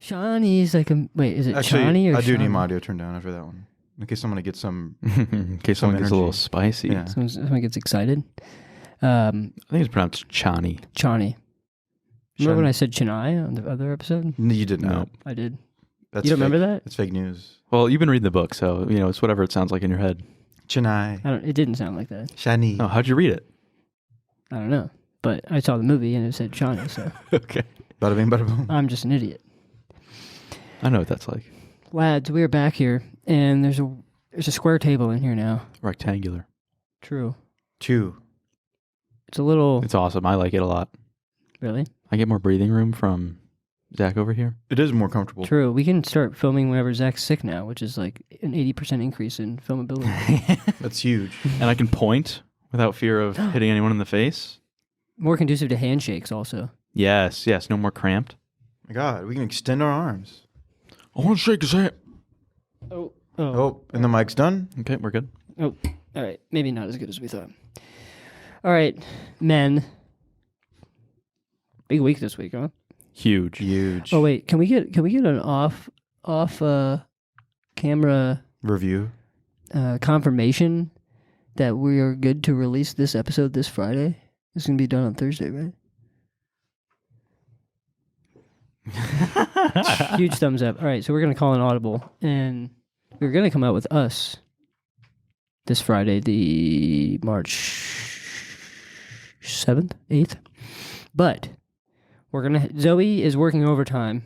Chani's like a... Wait, is it Actually, Chani or I do need Chani? my audio turned down after that one. In case someone gets some... In case someone gets a little energy. spicy. Yeah. Someone gets excited. I think it's pronounced Chani. Chani. Remember when I said Chennai on the other episode? No, you did not. No. I did. That's You don't remember fake. that? It's fake news. Well, you've been reading the book, so it's whatever it sounds like in your head. Chennai. It didn't sound like that. Chani. Oh, how'd you read it? I don't know. But I saw the movie and it said Chani, so Okay. Bada bing, bada boom. I'm just an idiot. I know what that's like. Lads, we are back here, and there's a square table in here now. Rectangular. True. 2. It's a little... It's awesome. I like it a lot. Really? I get more breathing room from Zach over here. It is more comfortable. True. We can start filming whenever Zach's sick now, which is like an 80% increase in filmability. That's huge. And I can point without fear of hitting anyone in the face. More conducive to handshakes also. Yes. No more cramped. My God, we can extend our arms. I want to shake his hand. Oh. Oh, and the mic's done? Okay, we're good. All right. Maybe not as good as we thought. All right, men. Big week this week, huh? Huge. Huge. Oh wait, can we get an off camera Review. confirmation that we are good to release this episode this Friday? It's gonna be done on Thursday, right? Huge thumbs up. All right, so we're gonna call an audible, and we're gonna come out with Us this Friday, the March 7th, 8th. But Zoe is working overtime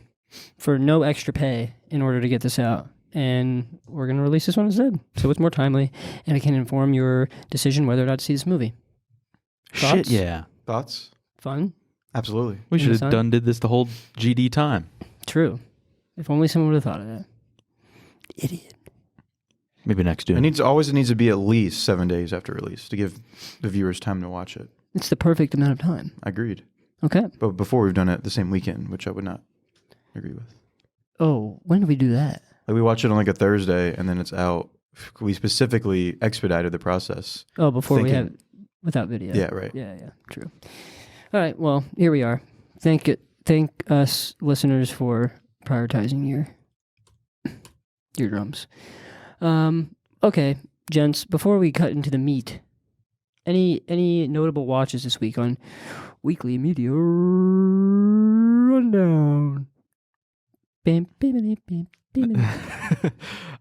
for no extra pay in order to get this out, and we're gonna release this one instead, so it's more timely, and it can inform your decision whether or not to see this movie. Shit, yeah. Thoughts? Fun? Absolutely. We should Son? have did this the whole GD time. True. If only someone would have thought of that. Idiot. Maybe next June. It needs to be at least 7 days after release to give the viewers time to watch it. It's the perfect amount of time. Agreed. Okay. But before we've done it the same weekend, which I would not agree with. Oh, when did we do that? Like we watch it on like a Thursday and then it's out. We specifically expedited the process. Oh, before we Thinking- have without video. Yeah, right. Yeah, true. All right, well, here we are. Thank us listeners for prioritizing your eardrums. Okay, gents, before we cut into the meat, any notable watches this week on Weekly Media Rundown? Bam, bam, bam, bam, bam,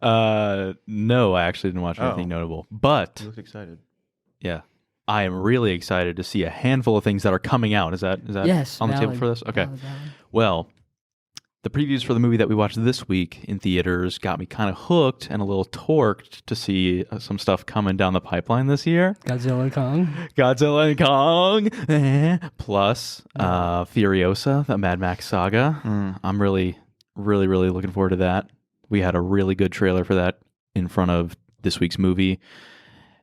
bam. No, I actually didn't watch anything notable. But You looked excited. yeah, I am really excited to see a handful of things that are coming out. Is that Yes, on the table valid. for this? Okay. Valid. Well, the previews for the movie that we watched this week in theaters got me kind of hooked and a little torqued to see some stuff coming down the pipeline this year. Godzilla Kong. Godzilla and Kong, plus Furiosa, the Mad Max saga. I'm really looking forward to that. We had a really good trailer for that in front of this week's movie,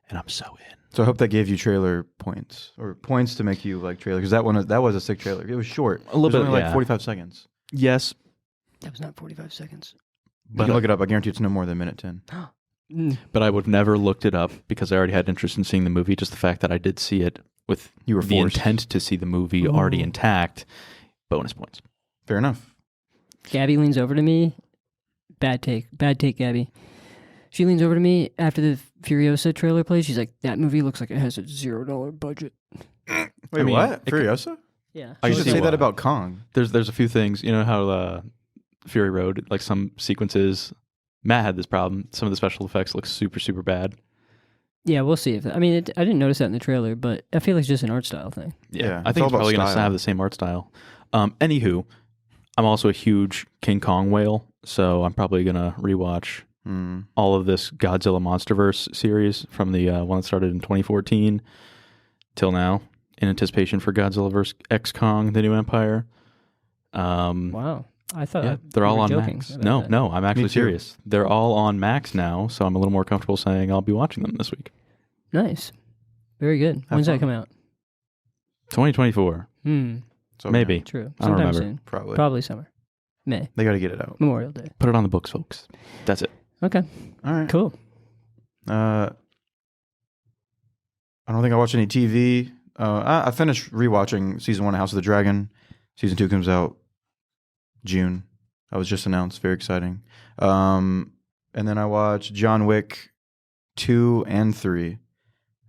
and I'm so in. So I hope that gave you trailer points or points to make you like trailer because that was a sick trailer. It was short. A little It was bit, only like yeah. 45 seconds. Yes, That was not 45 seconds. You but can look it up. I guarantee it's no more than minute 10. but I would have never looked it up because I already had interest in seeing the movie. Just the fact that I did see it with You were the forced. intent to see the movie already intact, bonus points. Fair enough. Gabby leans over to me. Bad take, Gabby. She leans over to me after the Furiosa trailer plays. She's like, "That movie looks like it has a $0 budget." Wait, I mean, what? Furiosa? Yeah, I You can should see say that why. about Kong. There's a few things, you know how Fury Road, like some sequences, Matt had this problem. Some of the special effects look super bad. yeah. We'll see if I didn't notice that in the trailer, but I feel like it's just an art style thing. Yeah, I it's think all it's about probably going to style. have the same art style. Anywho, I'm also a huge King Kong whale, so I'm probably going to rewatch all of this Godzilla MonsterVerse series from the one that started in 2014 till now, in anticipation for Godzilla vs. X Kong: The New Empire. Wow, I thought They're you all were on joking Max. about No, that. no, I'm actually too. serious. They're all on Max now, so I'm a little more comfortable saying I'll be watching them this week. Nice, very good. When's that fun. come out? 2024, So, maybe. True. I don't Sometime remember. soon. Probably. Probably summer. May. They got to get it out. Memorial Day. Put it on the books, folks. That's it. Okay. All right. Cool. I don't think I watched any TV. I finished rewatching season 1 of House of the Dragon. Season 2 comes out June. That was just announced. Very exciting. And then I watched John Wick 2 and 3.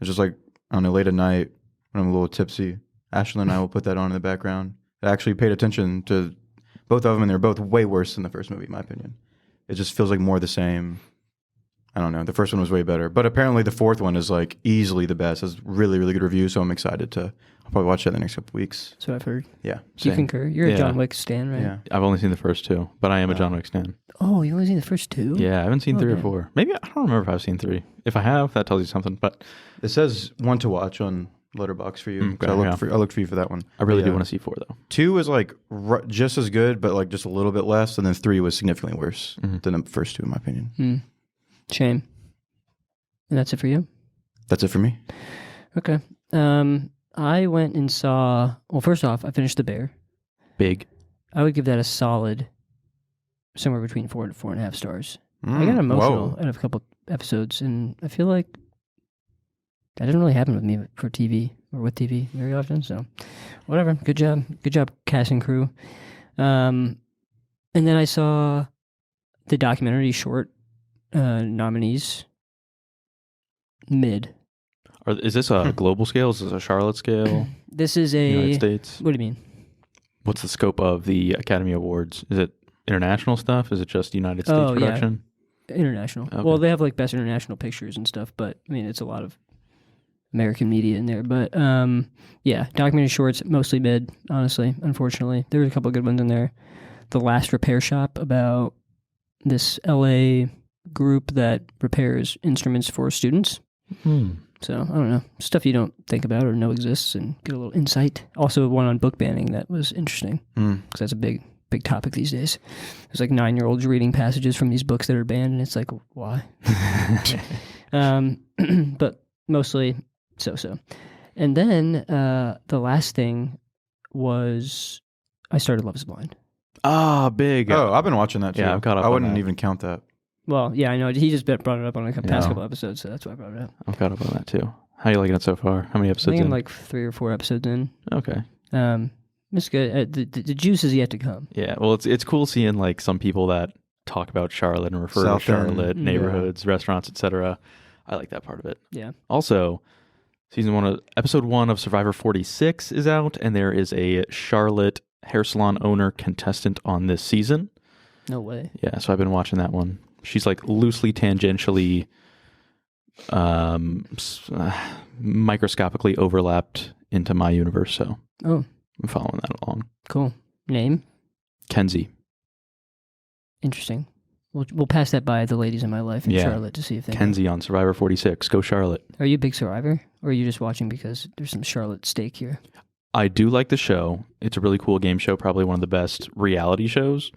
It's just like, I don't know, late at night when I'm a little tipsy. Ashley and I will put that on in the background. I actually paid attention to both of them, and they're both way worse than the first movie, in my opinion. It just feels like more the same. I don't know. The first one was way better. But apparently the fourth one is like easily the best. It's really, really good review, so I'm excited to... I'll probably watch that in the next couple weeks. So I've heard. Yeah. Do you concur? You're a John Wick stan, right? Yeah. I've only seen the first 2, but I am a John Wick stan. Oh, you only seen the first 2? Yeah, I haven't seen 3 or 4. Maybe, I don't remember if I've seen 3. If I have, that tells you something, but... It says 1 to watch on Letterboxd for you. Okay, So I looked for you for that one. I really do want to see 4, though. 2 was like just as good, but like just a little bit less, and then 3 was significantly worse than the first 2, in my opinion. Shame. And that's it for you? That's it for me. Okay. I went and saw... Well, first off, I finished The Bear. Big. I would give that a solid somewhere between 4 to 4.5 stars. I got emotional at a couple episodes, and I feel like that doesn't really happen with me for TV or with TV very often, so whatever. Good job. Good job, cast and crew. And then I saw the documentary short nominees. Mid. Is this a global scale? Is this a Charlotte scale? This is a... United States? What do you mean? What's the scope of the Academy Awards? Is it international stuff? Is it just United States production? Yeah. International. Okay. Well, they have like best international pictures and stuff, but I mean, it's a lot of American media in there. But yeah, documentary shorts, mostly mid, honestly, unfortunately. There were a couple of good ones in there. The Last Repair Shop, about this LA group that repairs instruments for students. So, I don't know. Stuff you don't think about or know exists and get a little insight. Also, one on book banning that was interesting because that's a big topic these days. There's like 9-year-olds reading passages from these books that are banned, and it's like, why? But mostly so. And then the last thing was I started Love is Blind. Ah, big. Oh, I've been watching that too. Yeah, I've caught up I on wouldn't that. even count that. Well, yeah, I know. He just brought it up on the past couple episodes, so that's why I brought it up. I'm caught up on that too. How are you liking it so far? How many I episodes think I'm in? like 3 or 4 episodes in. Okay. It's good. The juice is yet to come. Yeah, well, it's cool seeing like some people that talk about Charlotte and refer South to Charlotte, End. neighborhoods, restaurants, etc. I like that part of it. Yeah. Also, episode 1 of Survivor 46 is out, and there is a Charlotte hair salon owner contestant on this season. No way. Yeah, so I've been watching that one. She's like loosely tangentially, microscopically overlapped into my universe, so I'm following that along. Cool. Name? Kenzie. Interesting. We'll pass that by the ladies in my life in Charlotte to see if they Kenzie on Survivor 46. Go Charlotte. Are you a big Survivor, or are you just watching because there's some Charlotte stake here? I do like the show. It's a really cool game show, probably one of the best reality shows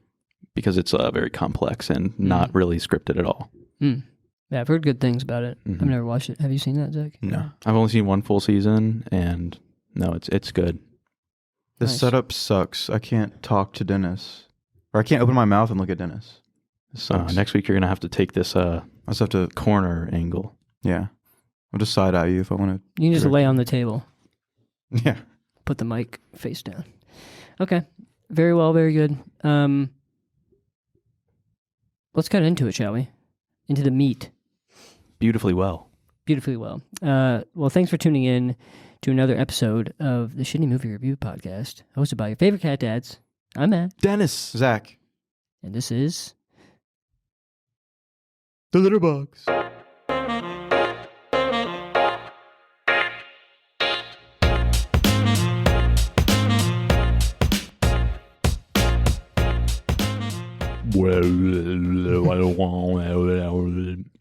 because it's very complex and not really scripted at all. Yeah, I've heard good things about it. I've never watched it. Have you seen that, Zach? No. I've only seen 1 full season, and no, it's good. The Nice. setup sucks. I can't talk to Dennis. Or I can't open my mouth and look at Dennis. It sucks. Next week, you're going to have to take this I just have to, corner angle. yeah. I'll just side eye you if I want to. You can just lay on the table. Yeah. Put the mic face down. Okay. Very well, very good. Let's cut into it, shall we? Into the meat. Beautifully well. Beautifully well. Well, thanks for tuning in to another episode of the Shitty Movie Review Podcast, hosted by your favorite cat dads. I'm Matt, Dennis. Zach. and this is... The Litterboxd.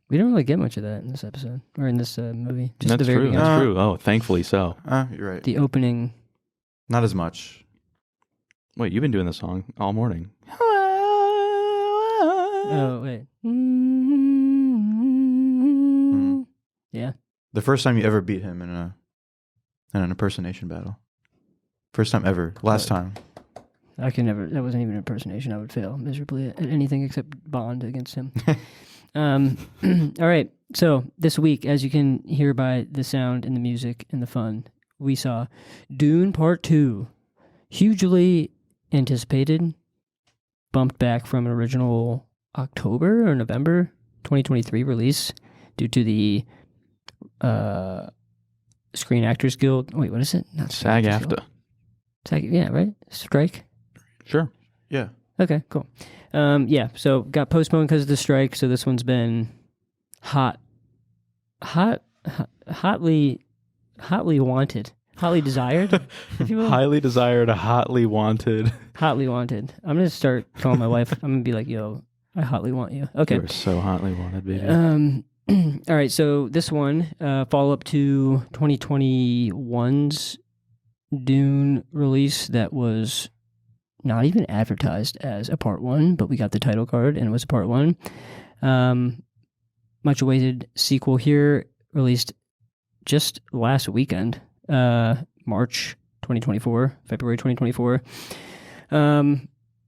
We don't really get much of that in this episode, or in this movie. Just That's the very true. beginning. That's true. Oh, thankfully so. You're right. The opening... Not as much. Wait, you've been doing this song all morning. Oh, wait. Yeah. The first time you ever beat him in an impersonation battle. First time ever. Last time. I can never... That wasn't even an impersonation. I would fail miserably at anything except Bond against him. All right. So this week, as you can hear by the sound and the music and the fun, we saw Dune Part 2. Hugely anticipated, bumped back from an original October or November 2023 release due to the Screen Actors Guild. Wait, what is it? Not SAG-AFTRA. Yeah, right? Strike? Sure. Yeah. Okay, cool. So got postponed because of the strike, so this one's been hotly wanted. Hotly desired, if you will. Highly desired, hotly wanted. Hotly wanted. I'm going to start calling my wife. I'm going to be like, yo, I hotly want you. Okay. You're so hotly wanted, baby. All right, so this one, follow-up to 2021's Dune release that was not even advertised as a part 1, but we got the title card and it was a part 1. Much awaited sequel here, released just last weekend, March 2024, February 2024.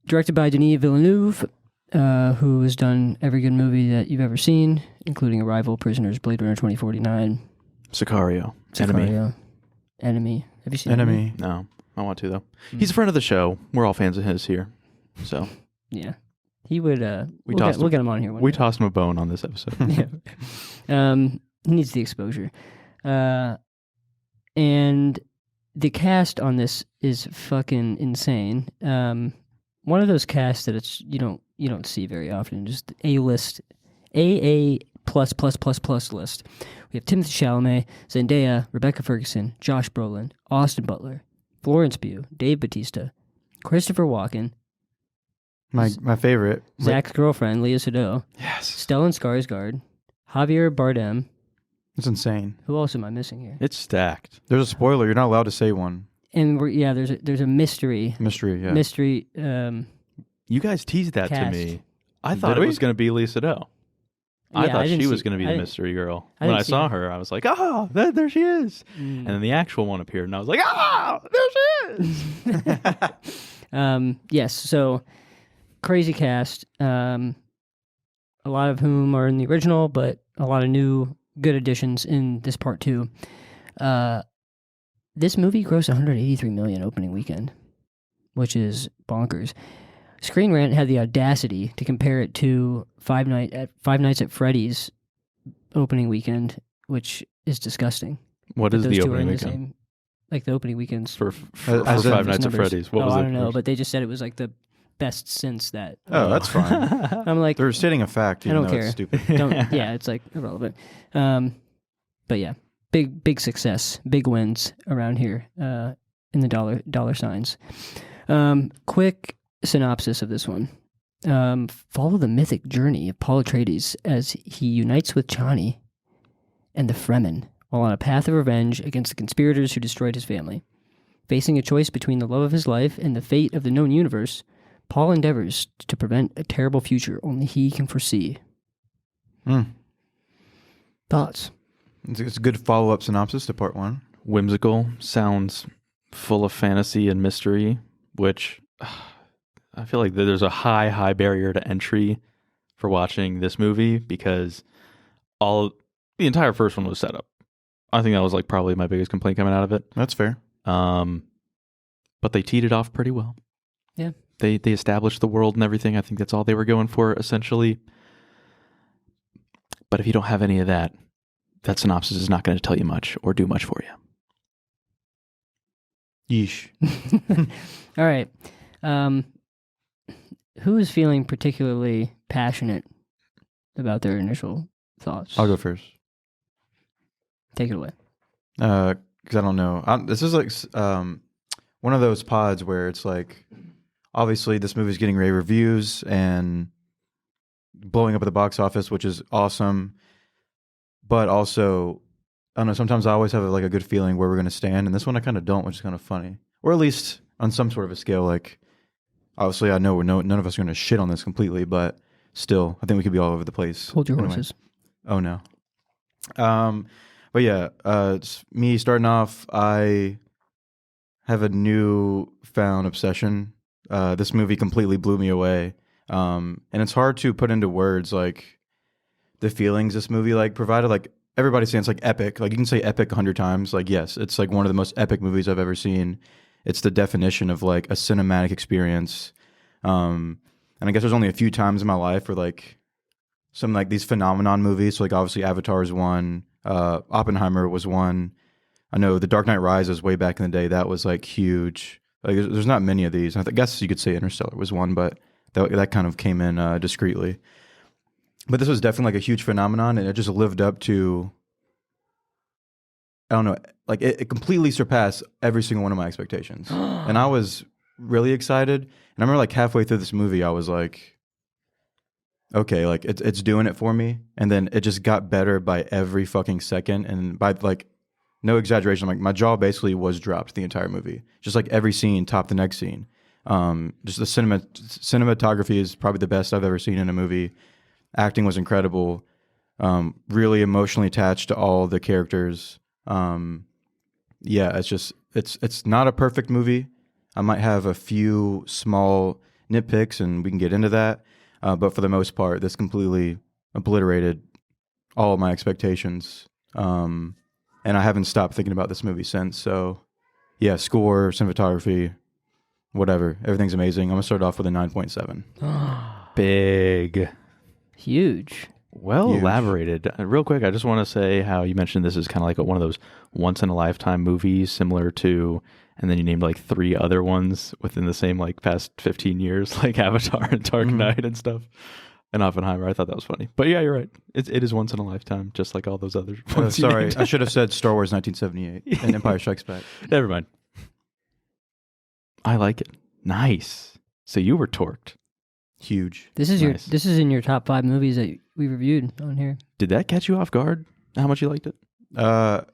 Directed by Denis Villeneuve, who has done every good movie that you've ever seen, including Arrival, Prisoners, Blade Runner 2049. Sicario. Enemy. Have you seen Enemy? No, I want to, though. He's a friend of the show. We're all fans of his here. So Yeah. He would, we'll get him on here one We day. tossed him a bone on this episode. Yeah. He needs the exposure. And the cast on this is fucking insane. One of those casts that it's you don't see very often. Just A-list, AA plus list. We have Timothée Chalamet, Zendaya, Rebecca Ferguson, Josh Brolin, Austin Butler, Florence Pugh, Dave Bautista, Christopher Walken, My favorite. Zach's girlfriend, Leah Sado, Yes. Stellan Skarsgård, Javier Bardem. It's insane. Who else am I missing here? It's stacked. There's a spoiler. You're not allowed to say one. And there's a mystery. Mystery, yeah. Mystery. You guys teased that Cast. to me. I thought Did it we? was going to be Lisa Doe. I Yeah, thought didn't she see- was going to be I the didn't- mystery girl. I When didn't I see saw her. her, I was like, there she is. And then the actual one appeared, and I was like, there she is. Yes. So crazy cast. A lot of whom are in the original, but a lot of new good additions in this part 2. This movie grossed $183 million opening weekend, which is bonkers. Screen Rant had the audacity to compare it to Five Nights at Freddy's opening weekend, which is disgusting. What But is those the two are opening in the weekend? same, like the opening weekends For As in- Five Nights at numbers. Freddy's. What oh, was I it? don't know, but they just said it was like the best since that. Oh, that's fine. I'm like, They're stating a fact, I even don't though care. it's stupid. yeah, it's like irrelevant. But yeah, big success, big wins around here in the dollar signs. Quick synopsis of this one. Follow the mythic journey of Paul Atreides as he unites with Chani and the Fremen while on a path of revenge against the conspirators who destroyed his family. Facing a choice between the love of his life and the fate of the known universe, Paul endeavors to prevent a terrible future only he can foresee. Thoughts? It's a good follow-up synopsis to part 1. Whimsical, sounds full of fantasy and mystery, which I feel like there's a high barrier to entry for watching this movie because the entire first one was set up. I think that was like probably my biggest complaint coming out of it. That's fair. But they teed it off pretty well. Yeah. They established the world and everything. I think that's all they were going for, essentially. But if you don't have any of that, that synopsis is not going to tell you much or do much for you. Yeesh. All right. Who is feeling particularly passionate about their initial thoughts? I'll go first. Take it away. Because I don't know. This is like one of those pods where it's like, obviously this movie's getting rave reviews and blowing up at the box office, which is awesome. But also, I don't know, sometimes I always have like a good feeling where we're going to stand. And this one I kind of don't, which is kind of funny. Or at least on some sort of a scale. Like, obviously I know none of us are going to shit on this completely, but still, I think we could be all over the place. Hold your Anyway. horses. Oh, no. But yeah, it's me starting off, I have a newfound obsession. This movie completely blew me away. And it's hard to put into words, like, the feelings this movie, like, provided. Like, everybody's saying it's, like, epic. Like, you can say epic 100 times. Like, yes, it's, like, one of the most epic movies I've ever seen. It's the definition of, like, a cinematic experience. And And I guess there's only a few times in my life where like some like these phenomenon movies, so like obviously Avatar is one, Oppenheimer was one. I know The Dark Knight Rises way back in the day, that was like huge. Like there's not many of these. I guess you could say Interstellar was one, but that kind of came in discreetly. But this was definitely like a huge phenomenon, and it just lived up to, I don't know, like it completely surpassed every single one of my expectations. And I was really excited. And I remember like halfway through this movie, I was like, okay, like it's doing it for me. And then it just got better by every fucking second. And by like, no exaggeration, like my jaw basically was dropped the entire movie. Just like every scene topped the next scene. Just the cinematography is probably the best I've ever seen in a movie. Acting was incredible. Really emotionally attached to all the characters. Yeah, it's not a perfect movie. I might have a few small nitpicks, and we can get into that. But for the most part, this completely obliterated all of my expectations. And I haven't stopped thinking about this movie since. So, yeah, score, cinematography, whatever. Everything's amazing. I'm going to start off with a 9.7. Big. Huge. Well Huge. elaborated. Real quick, I just want to say how you mentioned this is kind of like one of those once-in-a-lifetime movies, similar to, and then you named like 3 other ones within the same like past 15 years, like Avatar and Dark Knight and stuff, and Oppenheimer. I thought that was funny. But yeah, you're right. It is once in a lifetime, just like all those other ones. Sorry, I should have said Star Wars 1978 and Empire Strikes Back. Never mind. I like it. Nice. So you were torqued. Huge. This is Nice. this is in your top 5 movies that we reviewed on here. Did that catch you off guard? How much you liked it? I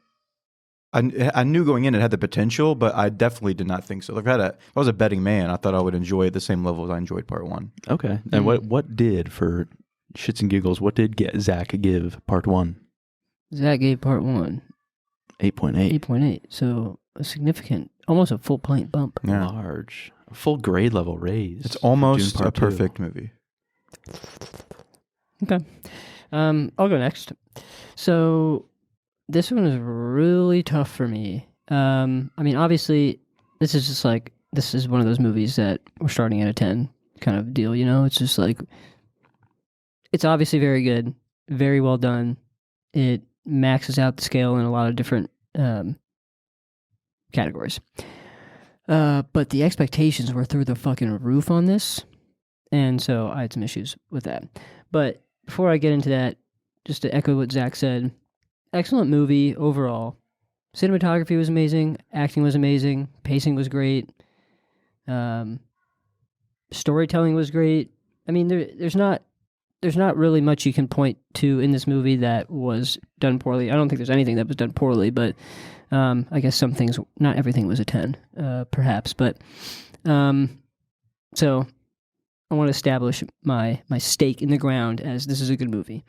knew going in it had the potential, but I definitely did not think so. Like if I was a betting man, I thought I would enjoy it the same level as I enjoyed part 1. Okay. And what did, for shits and giggles, what did Zach give part 1? Zach gave part 1 8.8. 8.8. So a significant, almost a full point bump. Yeah. Large. A full grade level raise. It's for almost Dune a Part 2. perfect movie. Okay. I'll go next. So this one is really tough for me. I mean, obviously, this is one of those movies that we're starting at a 10 kind of deal, you know? It's just like, it's obviously very good, very well done. It maxes out the scale in a lot of different categories. But the expectations were through the fucking roof on this. And so I had some issues with that. But before I get into that, just to echo what Zach said, excellent movie overall. Cinematography was amazing. Acting was amazing. Pacing was great. Storytelling was great. I mean, there's not really much you can point to in this movie that was done poorly. I don't think there's anything that was done poorly, but I guess some things, not everything was a 10, perhaps. But so I want to establish my stake in the ground as this is a good movie.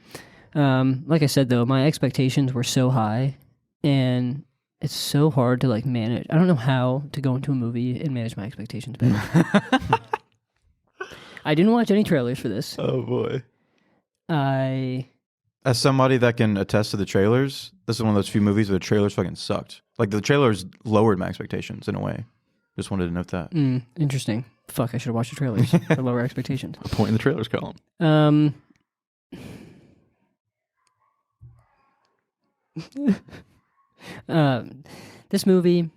Like I said, though, my expectations were so high, and it's so hard to like manage. I don't know how to go into a movie and manage my expectations better. I didn't watch any trailers for this. Oh, boy. As somebody that can attest to the trailers, this is one of those few movies where the trailers fucking sucked. Like the trailers lowered my expectations in a way. Just wanted to note that. Interesting. Fuck, I should have watched the trailers for lower expectations. A point in the trailers column. This movie,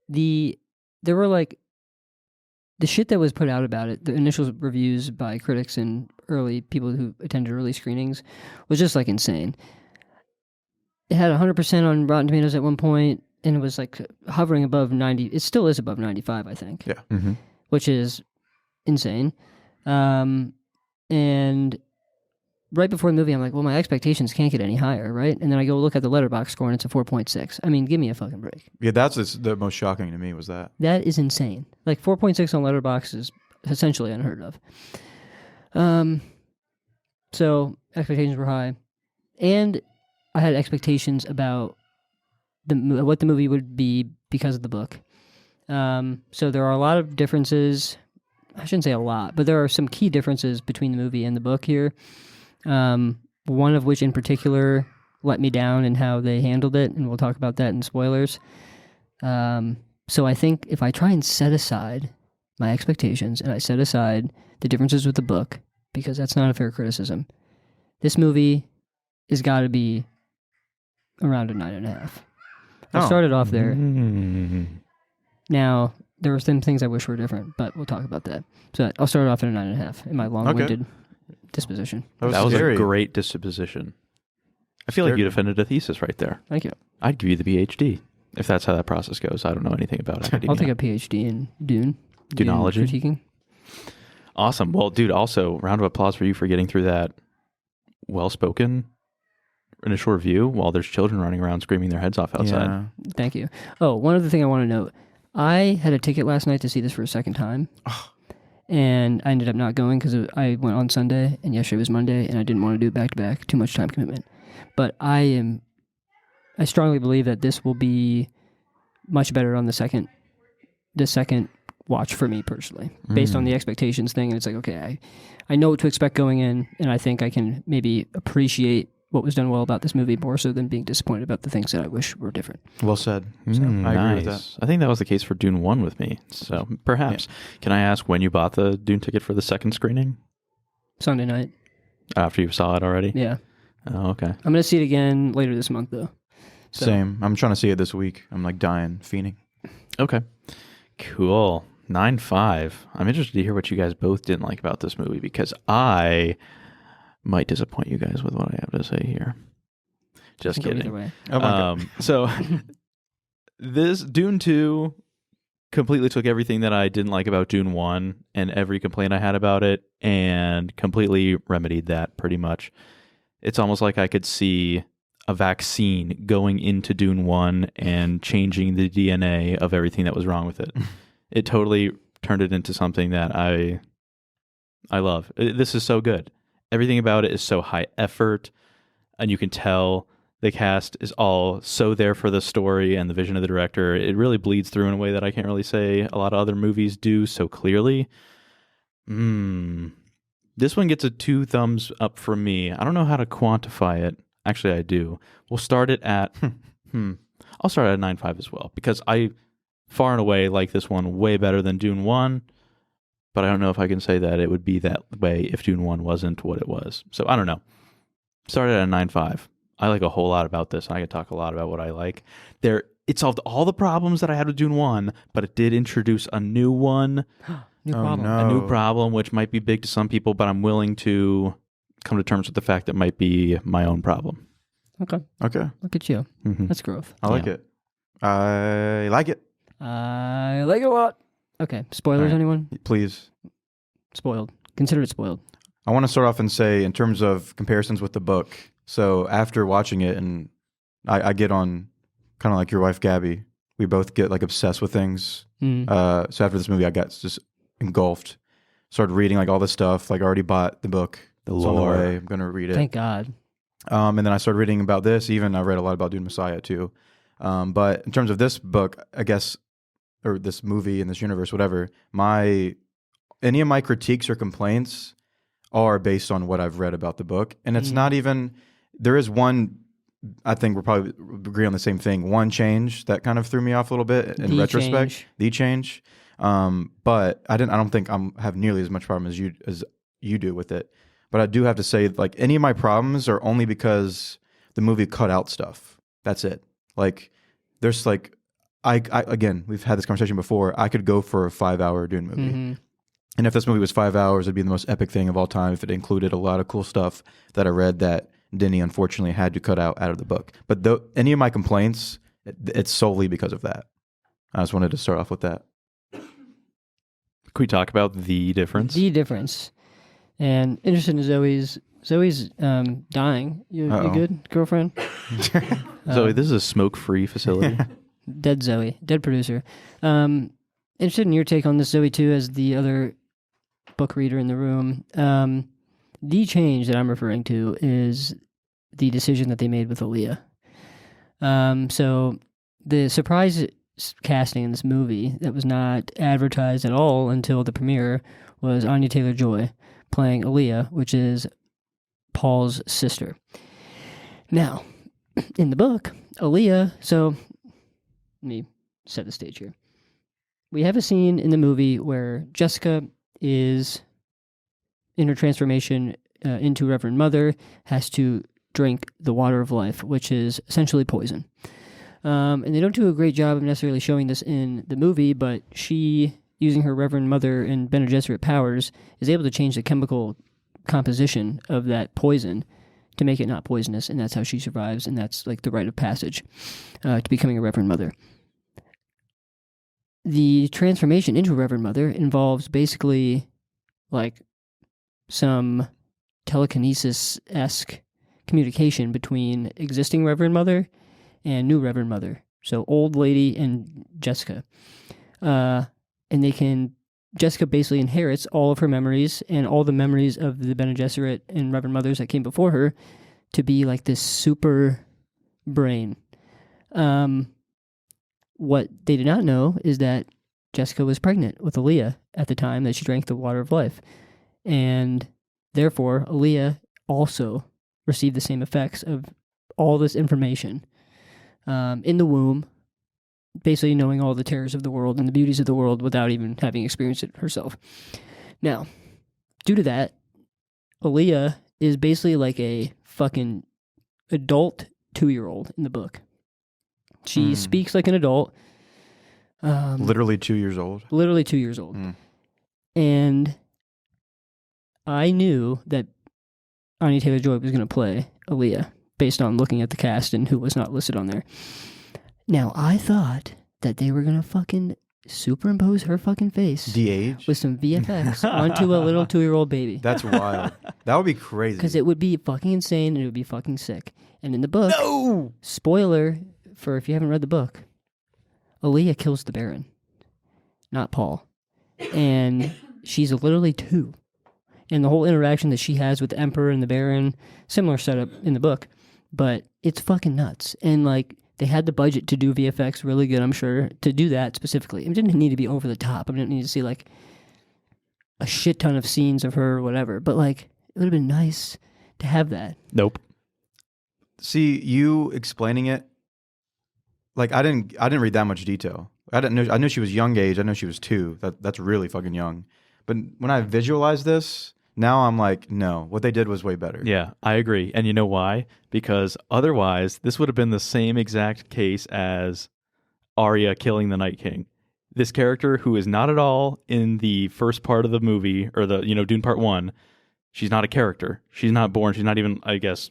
there were like the shit that was put out about it, the initial reviews by critics and early people who attended early screenings was just like insane. It had 100% on Rotten Tomatoes at one point, and it was like hovering above 90. It still is above 95, I think. Yeah. Mm-hmm. Which is insane. And right before the movie, I'm like, well, my expectations can't get any higher, right? And then I go look at the Letterboxd score, and it's a 4.6. I mean, give me a fucking break. Yeah, that's the most shocking to me was that. That is insane. Like 4.6 on Letterboxd is essentially unheard of. So expectations were high, and I had expectations about what the movie would be because of the book. So there are a lot of differences. I shouldn't say a lot, but there are some key differences between the movie and the book here. One of which in particular let me down in how they handled it, and we'll talk about that in spoilers. So I think if I try and set aside my expectations and I set aside the differences with the book, because that's not a fair criticism, this movie has got to be around a 9.5. I started off there. Now, there were some things I wish were different, but we'll talk about that. So I'll start off at a 9.5 in my long-winded disposition. That was a great disposition. I feel like you defended a thesis right there. Thank you. I'd give you the PhD if that's how that process goes. I don't know anything about academia. I'll take a PhD in Dune. Dunology. Critiquing. Awesome. Well, dude, also, round of applause for you for getting through that well-spoken initial review while there's children running around screaming their heads off outside. Yeah. Thank you. Oh, one other thing I want to note. I had a ticket last night to see this for a second time. And I ended up not going because I went on Sunday and yesterday was Monday and I didn't want to do it back-to-back. Too much time commitment. But I strongly believe that this will be much better on the second watch for me personally, based on the expectations thing. And it's like, okay, I know what to expect going in, and I think I can maybe appreciate what was done well about this movie more so than being disappointed about the things that I wish were different. Well said. So, I agree with that. I think that was the case for Dune 1 with me. So perhaps. Yeah. Can I ask when you bought the Dune ticket for the second screening? Sunday night. After you saw it already? Yeah. Oh, okay. I'm going to see it again later this month, though. So. Same. I'm trying to see it this week. I'm like dying, fiending. Okay. Cool. 9.5. I'm interested to hear what you guys both didn't like about this movie, because I might disappoint you guys with what I have to say here. Just kidding. Either way. Oh my God. So this Dune 2 completely took everything that I didn't like about Dune 1 and every complaint I had about it and completely remedied that pretty much. It's almost like I could see a vaccine going into Dune 1 and changing the DNA of everything that was wrong with it. It totally turned it into something that I love. This is so good. Everything about it is so high effort, and you can tell the cast is all so there for the story and the vision of the director. It really bleeds through in a way that I can't really say a lot of other movies do so clearly. This one gets a 2 thumbs up from me. I don't know how to quantify it. Actually, I do. We'll start it at... I'll start at a 9.5 as well, because I far and away like this one way better than Dune 1, but I don't know if I can say that it would be that way if Dune 1 wasn't what it was. So I don't know. Started at a 9.5. I like a whole lot about this, and I can talk a lot about what I like. It solved all the problems that I had with Dune 1, but it did introduce a new one. New problem. No. A new problem, which might be big to some people, but I'm willing to come to terms with the fact that it might be my own problem. Okay. Look at you. Mm-hmm. That's growth. I like it. I like it. I like it a lot. Okay. Spoilers, anyone? Please. Spoiled. Consider it spoiled. I want to start off and say, in terms of comparisons with the book, so after watching it, and I get on kind of like your wife, Gabby, we both get like obsessed with things. So after this movie, I got just engulfed, started reading like all this stuff, like I already bought the book. The It's on the lore. way. I'm going to read it. Thank God. And then I started reading about this. Even I read a lot about Dune Messiah too. But in terms of this book, I guess, or this movie and this universe, whatever, any of my critiques or complaints are based on what I've read about the book. And it's not even, there is one, I think we'll probably agree on the same thing, one change that kind of threw me off a little bit in retrospect. The change. But I don't think I have nearly as much problem as you do with it. But I do have to say, like, any of my problems are only because the movie cut out stuff. That's it. Like, there's like, I again, we've had this conversation before. I could go for a 5-hour Dune movie. Mm-hmm. And if this movie was 5 hours, it'd be the most epic thing of all time if it included a lot of cool stuff that I read that Denis unfortunately had to cut out of the book. But any of my complaints, it's solely because of that. I just wanted to start off with that. Can we talk about the difference? The difference. And interested in Zoe's dying. You good, girlfriend? Zoe, this is a smoke-free facility. Dead Zoe, dead producer. Interested in your take on this, Zoe, too, as the other book reader in the room. The change that I'm referring to is the decision that they made with Aaliyah. So the surprise casting in this movie that was not advertised at all until the premiere was Anya Taylor-Joy playing Aaliyah, which is Paul's sister. Now, in the book, Aaliyah, so let me set the stage here. we have a scene in the movie where Jessica is in her transformation into Reverend Mother, has to drink the water of life, which is essentially poison. And they don't do a great job of necessarily showing this in the movie, but she, using her Reverend Mother and Bene Gesserit powers, is able to change the chemical composition of that poison to make it not poisonous, and that's how she survives, and that's like the rite of passage to becoming a Reverend Mother. The transformation into a Reverend Mother involves basically like some telekinesis-esque communication between existing Reverend Mother and new Reverend Mother. So old lady and Jessica. And Jessica basically inherits all of her memories and all the memories of the Bene Gesserit and Reverend Mothers that came before her to be like this super brain. What they did not know is that Jessica was pregnant with Aaliyah at the time that she drank the water of life. And therefore, Aaliyah also received the same effects of all this information in the womb, basically knowing all the terrors of the world and the beauties of the world without even having experienced it herself. Now, due to that, Aaliyah is basically like a fucking adult 2-year-old in the book. She speaks like an adult. Literally 2 years old. Literally 2 years old. And I knew that Anya Taylor-Joy was going to play Aaliyah based on looking at the cast and who was not listed on there. Now, I thought that they were going to fucking superimpose her fucking face De-age? with some VFX onto a little 2-year-old baby. That's wild. That would be crazy. Because it would be fucking insane and it would be fucking sick. And in the book, no! Spoiler for if you haven't read the book, Aaliyah kills the Baron, not Paul. And she's literally 2. And the whole interaction that she has with the Emperor and the Baron, similar setup in the book, but it's fucking nuts. And like, they had the budget to do VFX really good, I'm sure, to do that specifically. It didn't need to be over the top. I didn't need to see like a shit ton of scenes of her or whatever. But like, it would have been nice to have that. Nope. See, you explaining it, like I didn't read that much detail. I knew she was young age. I know she was 2. That's really fucking young. But when I visualize this, now I'm like, no, what they did was way better. Yeah, I agree. And you know why? Because otherwise, this would have been the same exact case as Arya killing the Night King. This character who is not at all in the first part of the movie, or the, Dune Part 1, she's not a character. She's not born. She's not even, I guess,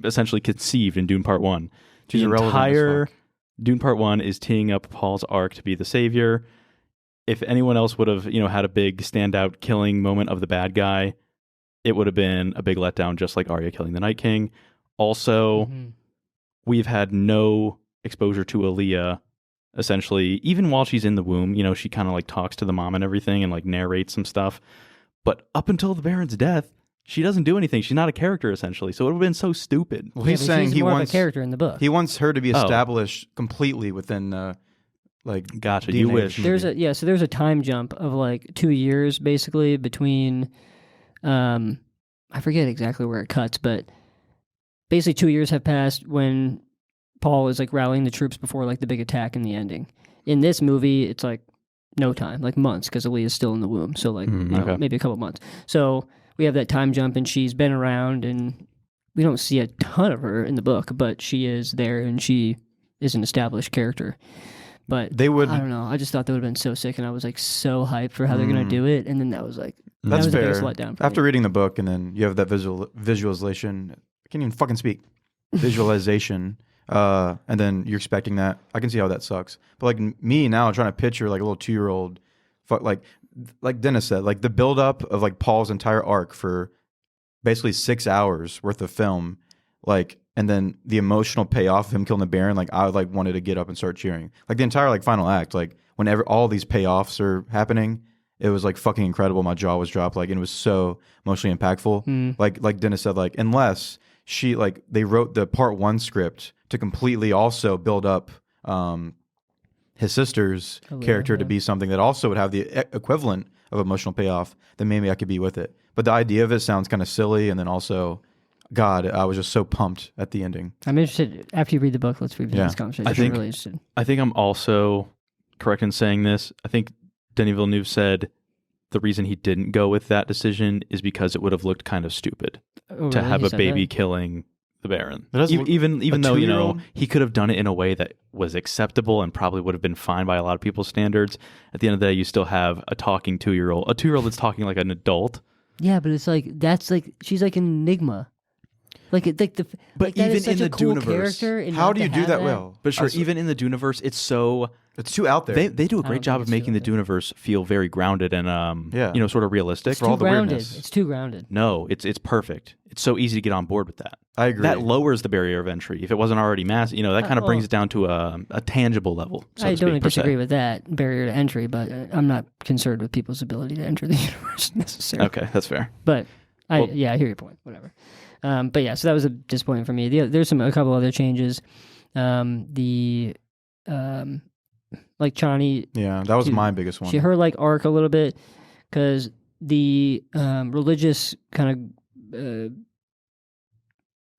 essentially conceived in Dune Part 1. She's the irrelevant entire as fuck. Dune Part 1 is teeing up Paul's arc to be the savior. If anyone else would have, had a big standout killing moment of the bad guy, it would have been a big letdown, just like Arya killing the Night King. Also, we've had no exposure to Aaliyah, essentially, even while she's in the womb. She kind of like talks to the mom and everything and like narrates some stuff. But up until the Baron's death, she doesn't do anything. She's not a character, essentially. So it would have been so stupid. Well, he's saying she's he more wants of a character in the book. He wants her to be established completely within like Gotcha. DNA You wish. There's a time jump of like 2 years basically between I forget exactly where it cuts, but basically 2 years have passed when Paul is like rallying the troops before like the big attack and the ending. In this movie, it's like no time, like months, because Aaliyah is still in the womb. So like maybe a couple months. So we have that time jump, and she's been around, and we don't see a ton of her in the book, but she is there, and she is an established character. But I don't know. I just thought that would have been so sick, and I was like so hyped for how they're gonna do it, and then that was like that's the fair. biggest letdown for After me. reading the book, and then you have that visualization. I can't even fucking speak. Visualization, and then you're expecting that. I can see how that sucks. But like me now, trying to picture like a little 2-year-old, like Dennis said, like the buildup of like Paul's entire arc for basically 6 hours worth of film, like. And then the emotional payoff of him killing the Baron, like I like wanted to get up and start cheering. Like the entire like final act, like whenever all these payoffs are happening, it was like fucking incredible. My jaw was dropped, like, and it was so emotionally impactful. Like Dennis said, like unless she like they wrote the Part 1 script to completely also build up his sister's character to be something that also would have the equivalent of emotional payoff, then maybe I could be with it. But the idea of it sounds kind of silly, and then also. God, I was just so pumped at the ending. I'm interested, after you read the book, let's revisit this conversation. I'm really interested. I think I'm also correct in saying this. I think Denis Villeneuve said the reason he didn't go with that decision is because it would have looked kind of stupid to have a baby killing the Baron. Even though, you know, he could have done it in a way that was acceptable and probably would have been fine by a lot of people's standards. At the end of the day, you still have a talking 2-year-old, a 2-year-old that's talking like an adult. Yeah, but it's like she's like an enigma. But even in the Duneverse, how do you do that well? But sure, even in the Duneverse, it's too out there. They do a great job of making the Duneverse feel very grounded and sort of realistic. It's too grounded. It's too grounded. No, it's perfect. It's so easy to get on board with that. I agree. That lowers the barrier of entry. If it wasn't already massive, that kind of brings it down to a tangible level. So I don't disagree with that barrier to entry, but I'm not concerned with people's ability to enter the universe necessarily. Okay, that's fair. But I hear your point. Whatever. But yeah, so that was a disappointment for me. There's a couple other changes. Like Chani. Yeah, that was my biggest one. Her like arc a little bit because the religious kind of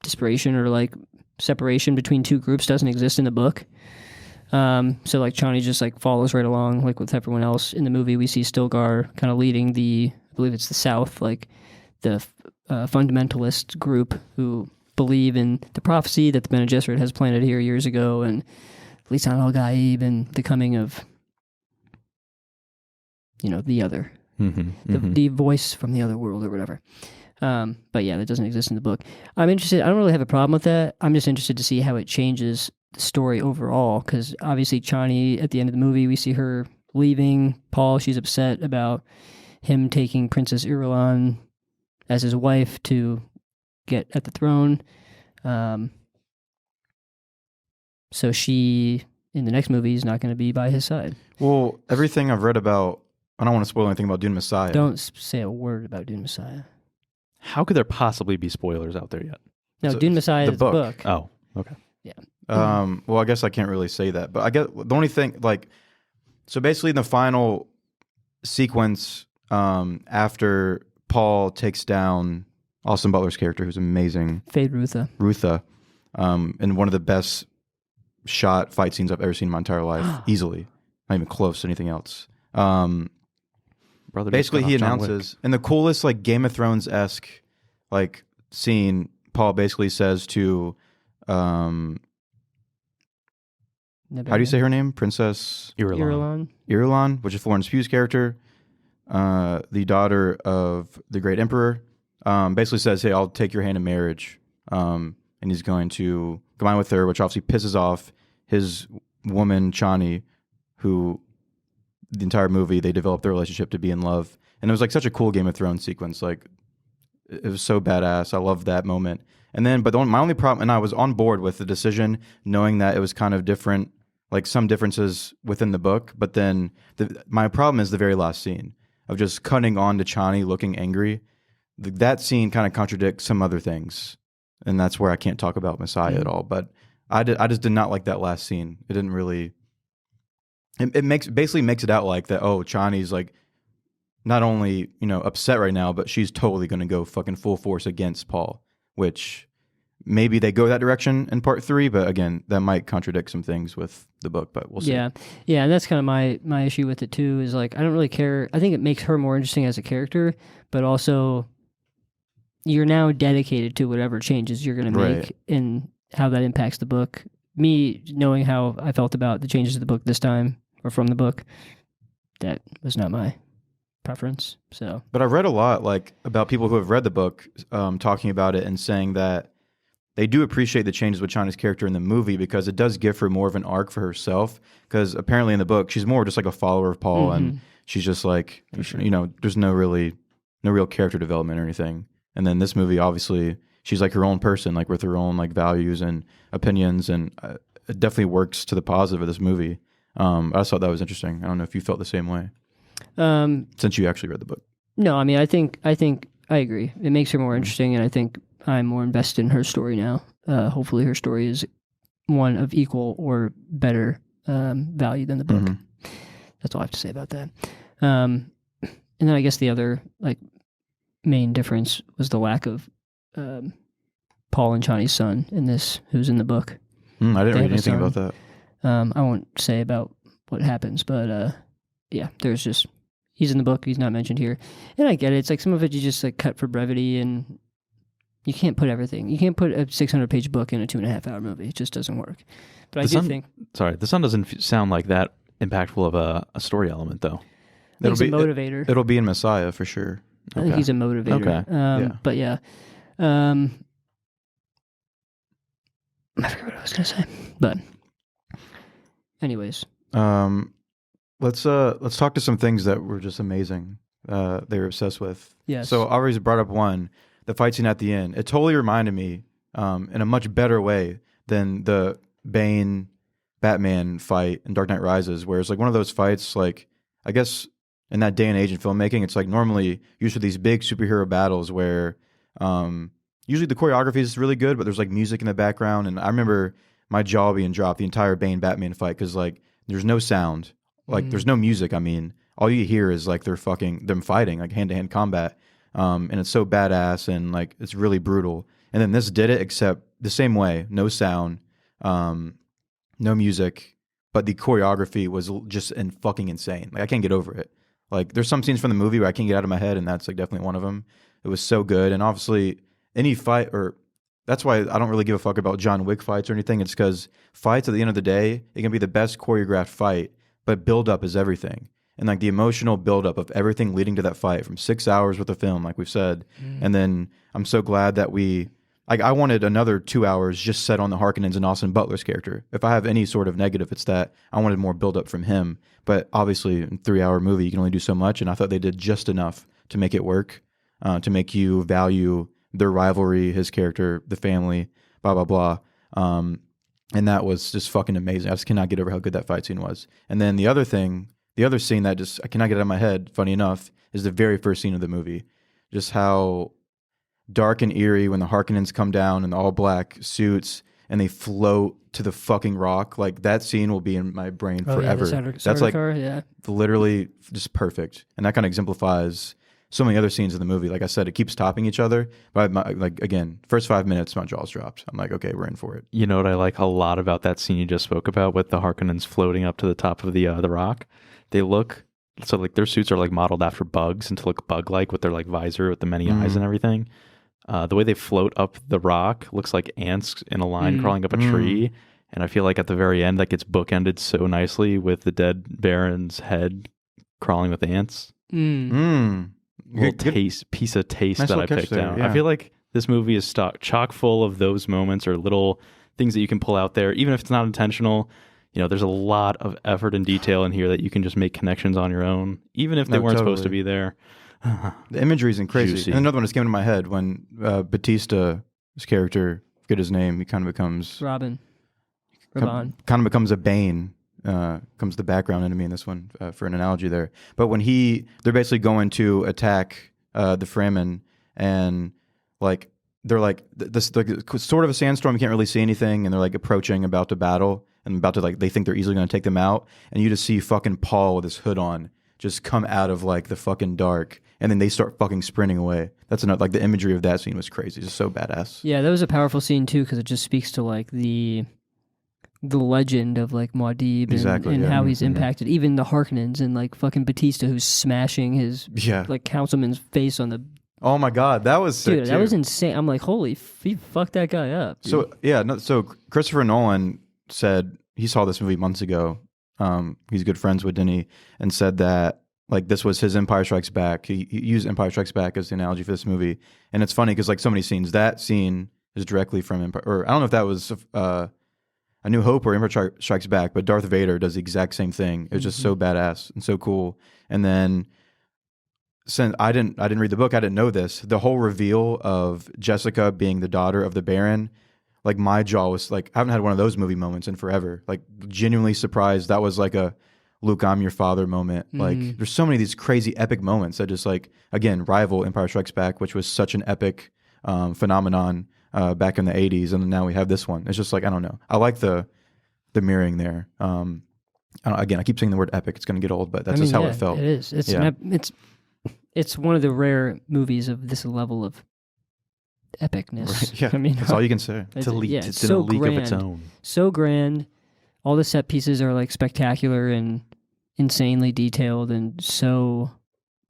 disparation or like separation between two groups doesn't exist in the book. So like Chani just like follows right along like with everyone else in the movie. We see Stilgar kind of leading I believe it's the South, like the fundamentalist group who believe in the prophecy that the Bene Gesserit has planted here years ago, and Lisan al-Gaib and the coming of, the other, the voice from the other world or whatever. But yeah, that doesn't exist in the book. I'm interested. I don't really have a problem with that. I'm just interested to see how it changes the story overall, because obviously Chani, at the end of the movie, we see her leaving Paul. She's upset about him taking Princess Irulan as his wife to get at the throne. So she, in the next movie, is not going to be by his side. Well, everything I've read about, I don't want to spoil anything about Dune Messiah. Don't say a word about Dune Messiah. How could there possibly be spoilers out there yet? No, Dune Messiah is the book. Oh, okay. Yeah. Well, I guess I can't really say that, but I guess the only thing, so basically in the final sequence, after Paul takes down Austin Butler's character, who's amazing. Fade Rutha. In one of the best shot fight scenes I've ever seen in my entire life, easily. Not even close to anything else. Basically, he announces, in the coolest, Game of Thrones-esque, scene, Paul basically says to, how do you say her name? Princess Irulan, which is Florence Pugh's character. The daughter of the great emperor, basically says, hey, I'll take your hand in marriage. And he's going to combine with her, which obviously pisses off his woman, Chani, who the entire movie, they developed their relationship to be in love. And it was such a cool Game of Thrones sequence. It was so badass. I loved that moment. And then, my only problem, and I was on board with the decision, knowing that it was kind of different, some differences within the book. But then my problem is the very last scene of just cutting on to Chani looking angry. That scene kind of contradicts some other things, and that's where I can't talk about Messiah at all. But I just did not like that last scene. It didn't really. It basically makes it out like that. Oh, Chani's not only upset right now, but she's totally going to go fucking full force against Paul. Which maybe they go that direction in part 3, but again, that might contradict some things with the book. But we'll see. Yeah, and that's kind of my issue with it too. Is I don't really care. I think it makes her more interesting as a character, but also you're now dedicated to whatever changes you're going to make and how that impacts the book. Me knowing how I felt about the changes to the book this time, or from the book, that was not my preference. So, but I've read a lot about people who have read the book talking about it and saying that they do appreciate the changes with Chani's character in the movie because it does give her more of an arc for herself. Because apparently in the book she's more just a follower of Paul, and she's just there's no real character development or anything. And then this movie, obviously, she's her own person, with her own values and opinions, and it definitely works to the positive of this movie. I just thought that was interesting. I don't know if you felt the same way. Since you actually read the book. No, I mean, I think I agree. It makes her more interesting, and I think I'm more invested in her story now. Hopefully her story is one of equal or better value than the book. That's all I have to say about that. And then I guess the other main difference was the lack of Paul and Chani's son in this, who's in the book. I didn't read anything about that. I won't say about what happens. But yeah, there's just he's in the book. He's not mentioned here, and I get it. It's like some of it you just like cut for brevity, and you can't put everything. You can't put a 600-page book in a 2.5-hour movie. It just doesn't work. But I do think. Sorry, the sun doesn't sound like that impactful of a story element, though. He's a motivator. It'll be in Messiah for sure. I think he's a motivator. Okay. Yeah. But yeah. I forget what I was going to say. But anyways. Let's talk to some things that were just amazing. They were obsessed with. Yes. So I already brought up one, the fight scene at the end. It totally reminded me in a much better way than the Bane Batman fight in Dark Knight Rises, where it's like one of those fights, like, I guess in that day and age in filmmaking, it's like normally used to these big superhero battles where usually the choreography is really good, but there's like music in the background. And I remember my jaw being dropped the entire Bane Batman fight because like there's no sound, like there's no music. I mean, all you hear is like them fighting, like hand-to-hand combat. And it's so badass and like it's really brutal. And then this did it except the same way, no sound, no music, but the choreography was just fucking insane. Like I can't get over it. Like there's some scenes from the movie where I can't get out of my head, and that's like definitely one of them. It was so good, and obviously any fight, or that's why I don't really give a fuck about John Wick fights or anything. It's because fights at the end of the day, it can be the best choreographed fight, but build up is everything. And like the emotional buildup of everything leading to that fight from 6 hours worth of film, like we've said. And then I'm so glad that I wanted another 2 hours just set on the Harkonnens and Austin Butler's character. If I have any sort of negative, it's that I wanted more buildup from him. But obviously, in a 3-hour movie, you can only do so much. And I thought they did just enough to make it work, to make you value their rivalry, his character, the family, blah, blah, blah. And that was just fucking amazing. I just cannot get over how good that fight scene was. And then the other scene that just I cannot get out of my head, funny enough, is the very first scene of the movie. Just how dark and eerie when the Harkonnens come down in the all black suits and they float to the fucking rock. Like that scene will be in my brain forever. That's like literally just perfect. And that kind of exemplifies so many other scenes in the movie. Like I said, it keeps topping each other. But like again, first 5 minutes, my jaw's dropped. I'm like, okay, we're in for it. You know what I like a lot about that scene you just spoke about with the Harkonnens floating up to the top of the rock? They look, so like their suits are like modeled after bugs and to look bug-like with their like visor with the many eyes and everything. The way they float up the rock looks like ants in a line crawling up a tree. And I feel like at the very end that gets bookended so nicely with the dead Baron's head crawling with ants. Piece of taste nice that I picked out. Yeah. I feel like this movie is chock full of those moments or little things that you can pull out there, even if it's not intentional. You know, there's a lot of effort and detail in here that you can just make connections on your own, even if they weren't supposed to be there. The imagery is crazy. Juicy. And another one just came to my head when Batista's character, forget his name, he kind of becomes Robin. Kind of becomes a Bane. Comes the background enemy in this one for an analogy there. But when they're basically going to attack the Fremen, and like they're like this sort of a sandstorm, you can't really see anything, and they're like approaching about to battle and about to like they think they're easily going to take them out, and you just see fucking Paul with his hood on just come out of like the fucking dark, and then they start fucking sprinting away. That's enough. Like the imagery of that scene was crazy, just so badass. Yeah, that was a powerful scene too because it just speaks to like the legend of like Muad'Dib and how he's impacted even the Harkonnens and like fucking Batista who's smashing his like councilman's face on the. Oh my god, that was sick, dude. That was insane. I'm like, holy, he fucked that guy up. Dude. So Christopher Nolan said he saw this movie months ago. He's good friends with Denis and said that like this was his Empire Strikes Back. He used Empire Strikes Back as the analogy for this movie, and it's funny because like so many scenes, that scene is directly from Empire. Or I don't know if that was A New Hope or Empire Strikes Back, but Darth Vader does the exact same thing. It was just so badass and so cool. And then since I didn't read the book, I didn't know this. The whole reveal of Jessica being the daughter of the Baron, like my jaw was like, I haven't had one of those movie moments in forever. Like genuinely surprised. That was like a Luke, I'm your father moment. Like there's so many of these crazy epic moments that just like, again, rival Empire Strikes Back, which was such an epic phenomenon back in the 80s, and then now we have this one. It's just like, I don't know. I like the mirroring there. Again, I keep saying the word epic. It's going to get old, but that's just how it felt. It is. It's one of the rare movies of this level of epicness. Right, yeah, I mean, that's all you can say. It's in a league of its own. So grand. all the set pieces are like spectacular and insanely detailed, and so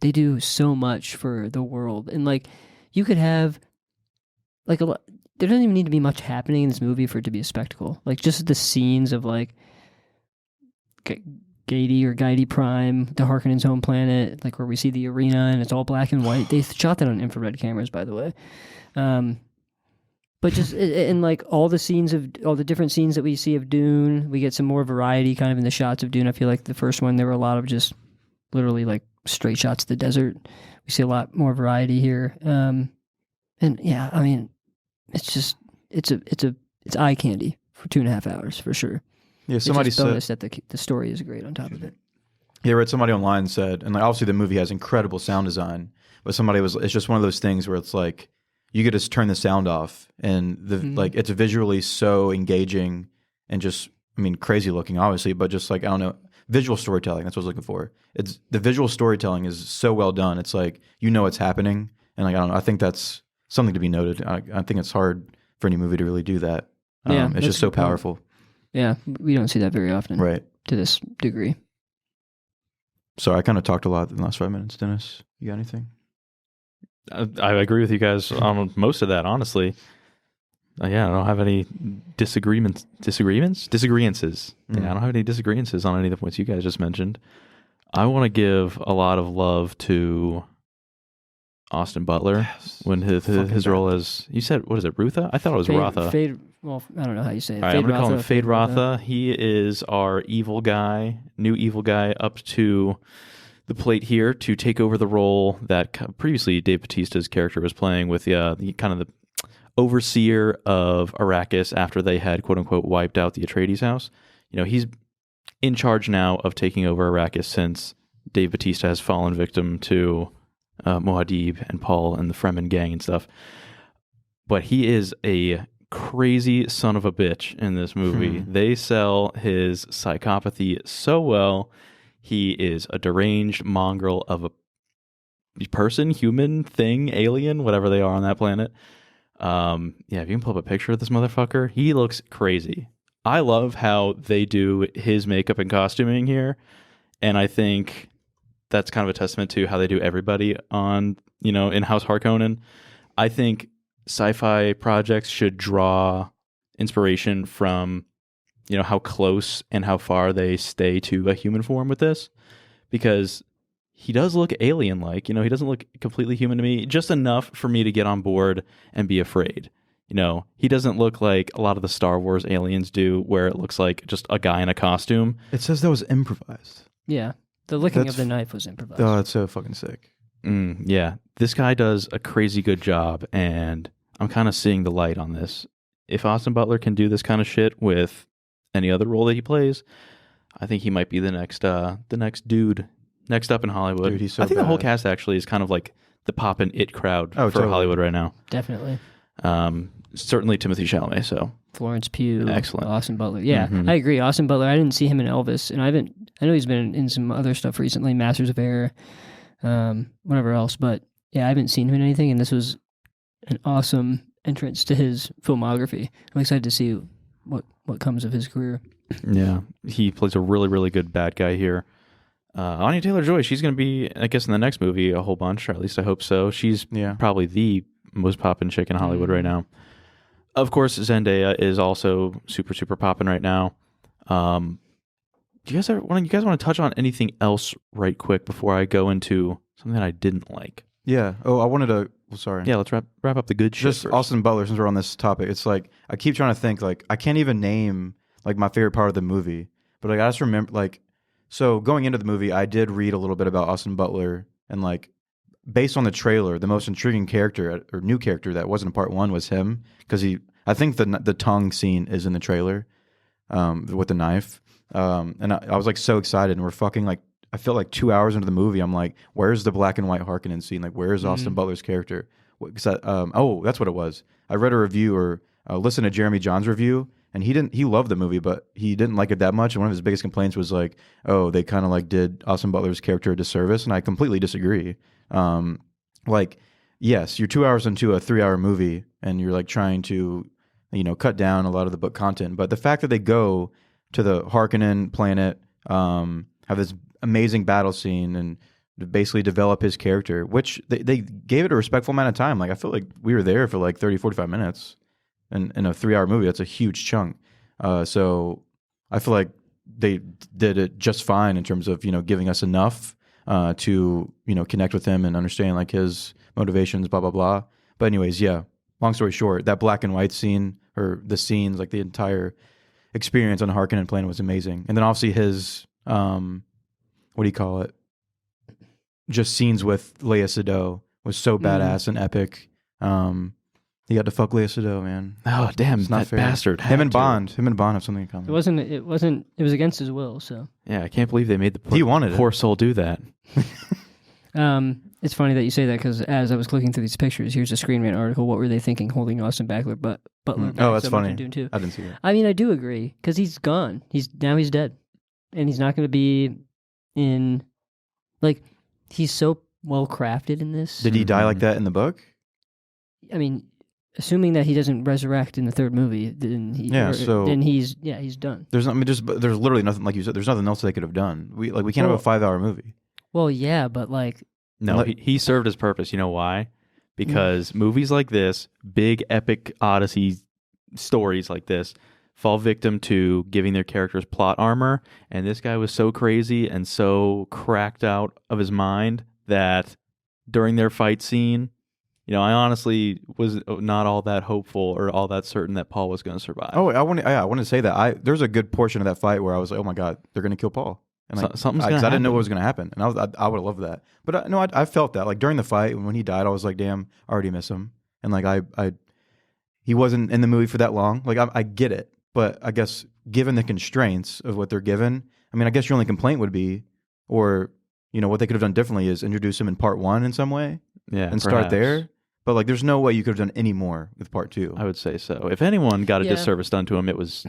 they do so much for the world. And like you could have like a lot. There doesn't even need to be much happening in this movie for it to be a spectacle. Like just the scenes of like Gaidi Prime, the Harkonnens' home planet, like where we see the arena and it's all black and white. They shot that on infrared cameras, by the way. But just in like all the different scenes that we see of Dune, we get some more variety kind of in the shots of Dune. I feel like the first one there were a lot of just literally like straight shots of the desert. We see a lot more variety here. And yeah, I mean, it's eye candy for 2.5 hours for sure. Yeah, somebody said that the story is great on top of it. Yeah, I read somebody online said, and like obviously the movie has incredible sound design, but it's just one of those things where it's like you get to turn the sound off, and like it's visually so engaging and just crazy looking, obviously, but just like I don't know, visual storytelling. That's what I was looking for. It's the visual storytelling is so well done. It's like what's happening, and like I don't know. I think that's something to be noted. I think it's hard for any movie to really do that. Yeah, it's just so powerful. Yeah, we don't see that very often, right? To this degree. So I kind of talked a lot in the last 5 minutes. Dennis, you got anything? I agree with you guys on most of that, honestly. Yeah, I don't have any disagreements. Disagreements? Yeah, I don't have any disagreements on any of the points you guys just mentioned. I want to give a lot of love to Austin Butler when his role as, you said, what is it, Rutha? I thought it was Rotha. Well, I don't know how you say it. All right, I'm going to call him Fade Rotha. He is our new evil guy up to the plate here to take over the role that previously Dave Bautista's character was playing with the kind of the overseer of Arrakis after they had quote unquote wiped out the Atreides house. He's in charge now of taking over Arrakis since Dave Bautista has fallen victim to Muad'Dib and Paul and the Fremen gang and stuff. But he is a crazy son of a bitch in this movie. They sell his psychopathy so well. He is a deranged mongrel of a person, human, thing, alien, whatever they are on that planet. If you can pull up a picture of this motherfucker, he looks crazy. I love how they do his makeup and costuming here, and I think that's kind of a testament to how they do everybody on, in House Harkonnen. I think sci-fi projects should draw inspiration from, how close and how far they stay to a human form with this, because he does look alien-like. He doesn't look completely human to me, just enough for me to get on board and be afraid. He doesn't look like a lot of the Star Wars aliens do, where it looks like just a guy in a costume. It says that was improvised. Yeah, the licking of the knife was improvised. Oh, that's so fucking sick. Yeah, this guy does a crazy good job, and I'm kind of seeing the light on this. If Austin Butler can do this kind of shit with any other role that he plays, I think he might be the next dude next up in Hollywood. Dude, he's so I think bad. the whole cast actually is kind of like the pop and it crowd for totally. Hollywood right now. Definitely. Certainly Timothée Chalamet. So Florence Pugh, excellent. Austin Butler. Yeah, I agree. Austin Butler. I didn't see him in Elvis, and I know he's been in some other stuff recently, Masters of Air, whatever else. But yeah, I haven't seen him in anything, and this was an awesome entrance to his filmography. I'm excited to see what comes of his career. Yeah, he plays a really, really good bad guy here. Anya Taylor-Joy, she's going to be, I guess, in the next movie a whole bunch, or at least I hope so. She's probably the most poppin' chick in Hollywood right now. Of course, Zendaya is also super, super poppin' right now. Do you guys want to touch on anything else right quick before I go into something that I didn't like? Yeah. Oh, I wanted to. Well, sorry. Yeah, let's wrap up the good shit. Just first. Austin Butler, since we're on this topic, it's like I keep trying to think. Like I can't even name like my favorite part of the movie, but like I just remember like. So going into the movie, I did read a little bit about Austin Butler, and like based on the trailer, the most intriguing character or new character that wasn't in part one was him, because I think the tongue scene is in the trailer, with the knife, and I was like so excited, and we're fucking like I feel like 2 hours into the movie, I'm like, where's the black and white Harkonnen scene? Like, where's Austin Butler's character? That's what it was. I read a review or listened to Jeremy John's review. And he loved the movie, but he didn't like it that much. And one of his biggest complaints was like, oh, they kind of like did Austin Butler's character a disservice. And I completely disagree. Like, yes, you're 2 hours into a 3-hour movie and you're like trying to, cut down a lot of the book content. But the fact that they go to the Harkonnen planet, have this amazing battle scene, and basically develop his character, which they gave it a respectful amount of time. Like, I feel like we were there for like 30, 45 minutes in a 3-hour movie. That's a huge chunk. So I feel like they did it just fine in terms of, giving us enough to, connect with him and understand like his motivations, blah, blah, blah. But anyways, yeah, long story short, that black and white scene, or the scenes, like the entire experience on the Harkonnen planet was amazing. And then obviously his, what do you call it? Just scenes with Leia Sado was so badass and epic. He got to fuck Leia Sado, man. Oh, damn, it's not that fair. bastard. Him and Bond have something in common. It was against his will, so. Yeah, I can't believe they made He wanted poor it. soul do that. It's funny that you say that, because as I was clicking through these pictures, here's a Screen Rant article. What were they thinking holding Austin Butler back Oh, that's so much funny. in Dune 2? I didn't see that. I mean, I do agree, because he's gone. He's dead, and he's not going to be in, like, he's so well crafted in this. Did he die like that in the book? I mean, assuming that he doesn't resurrect in the third movie, then he's done. There's literally nothing, like you said. There's nothing else they could have done. We can't have a 5-hour movie. Well, yeah, but like, no, he served his purpose. You know why? Because movies like this, big epic Odyssey stories like this, fall victim to giving their characters plot armor. And this guy was so crazy and so cracked out of his mind that during their fight scene, I honestly was not all that hopeful or all that certain that Paul was going to survive. Oh, I want to say that there's a good portion of that fight where I was like, oh my God, they're going to kill Paul. And like, something's going to happen. I didn't know what was going to happen, and I would have loved that. But I felt that like during the fight when he died, I was like, damn, I already miss him. And like he wasn't in the movie for that long. Like I get it, but I guess given the constraints of what they're given, I mean, I guess your only complaint would be, or what they could have done differently is introduce him in part 1 in some way, and start there. But like, there's no way you could have done any more with part 2. I would say so. If anyone got a disservice done to him, it was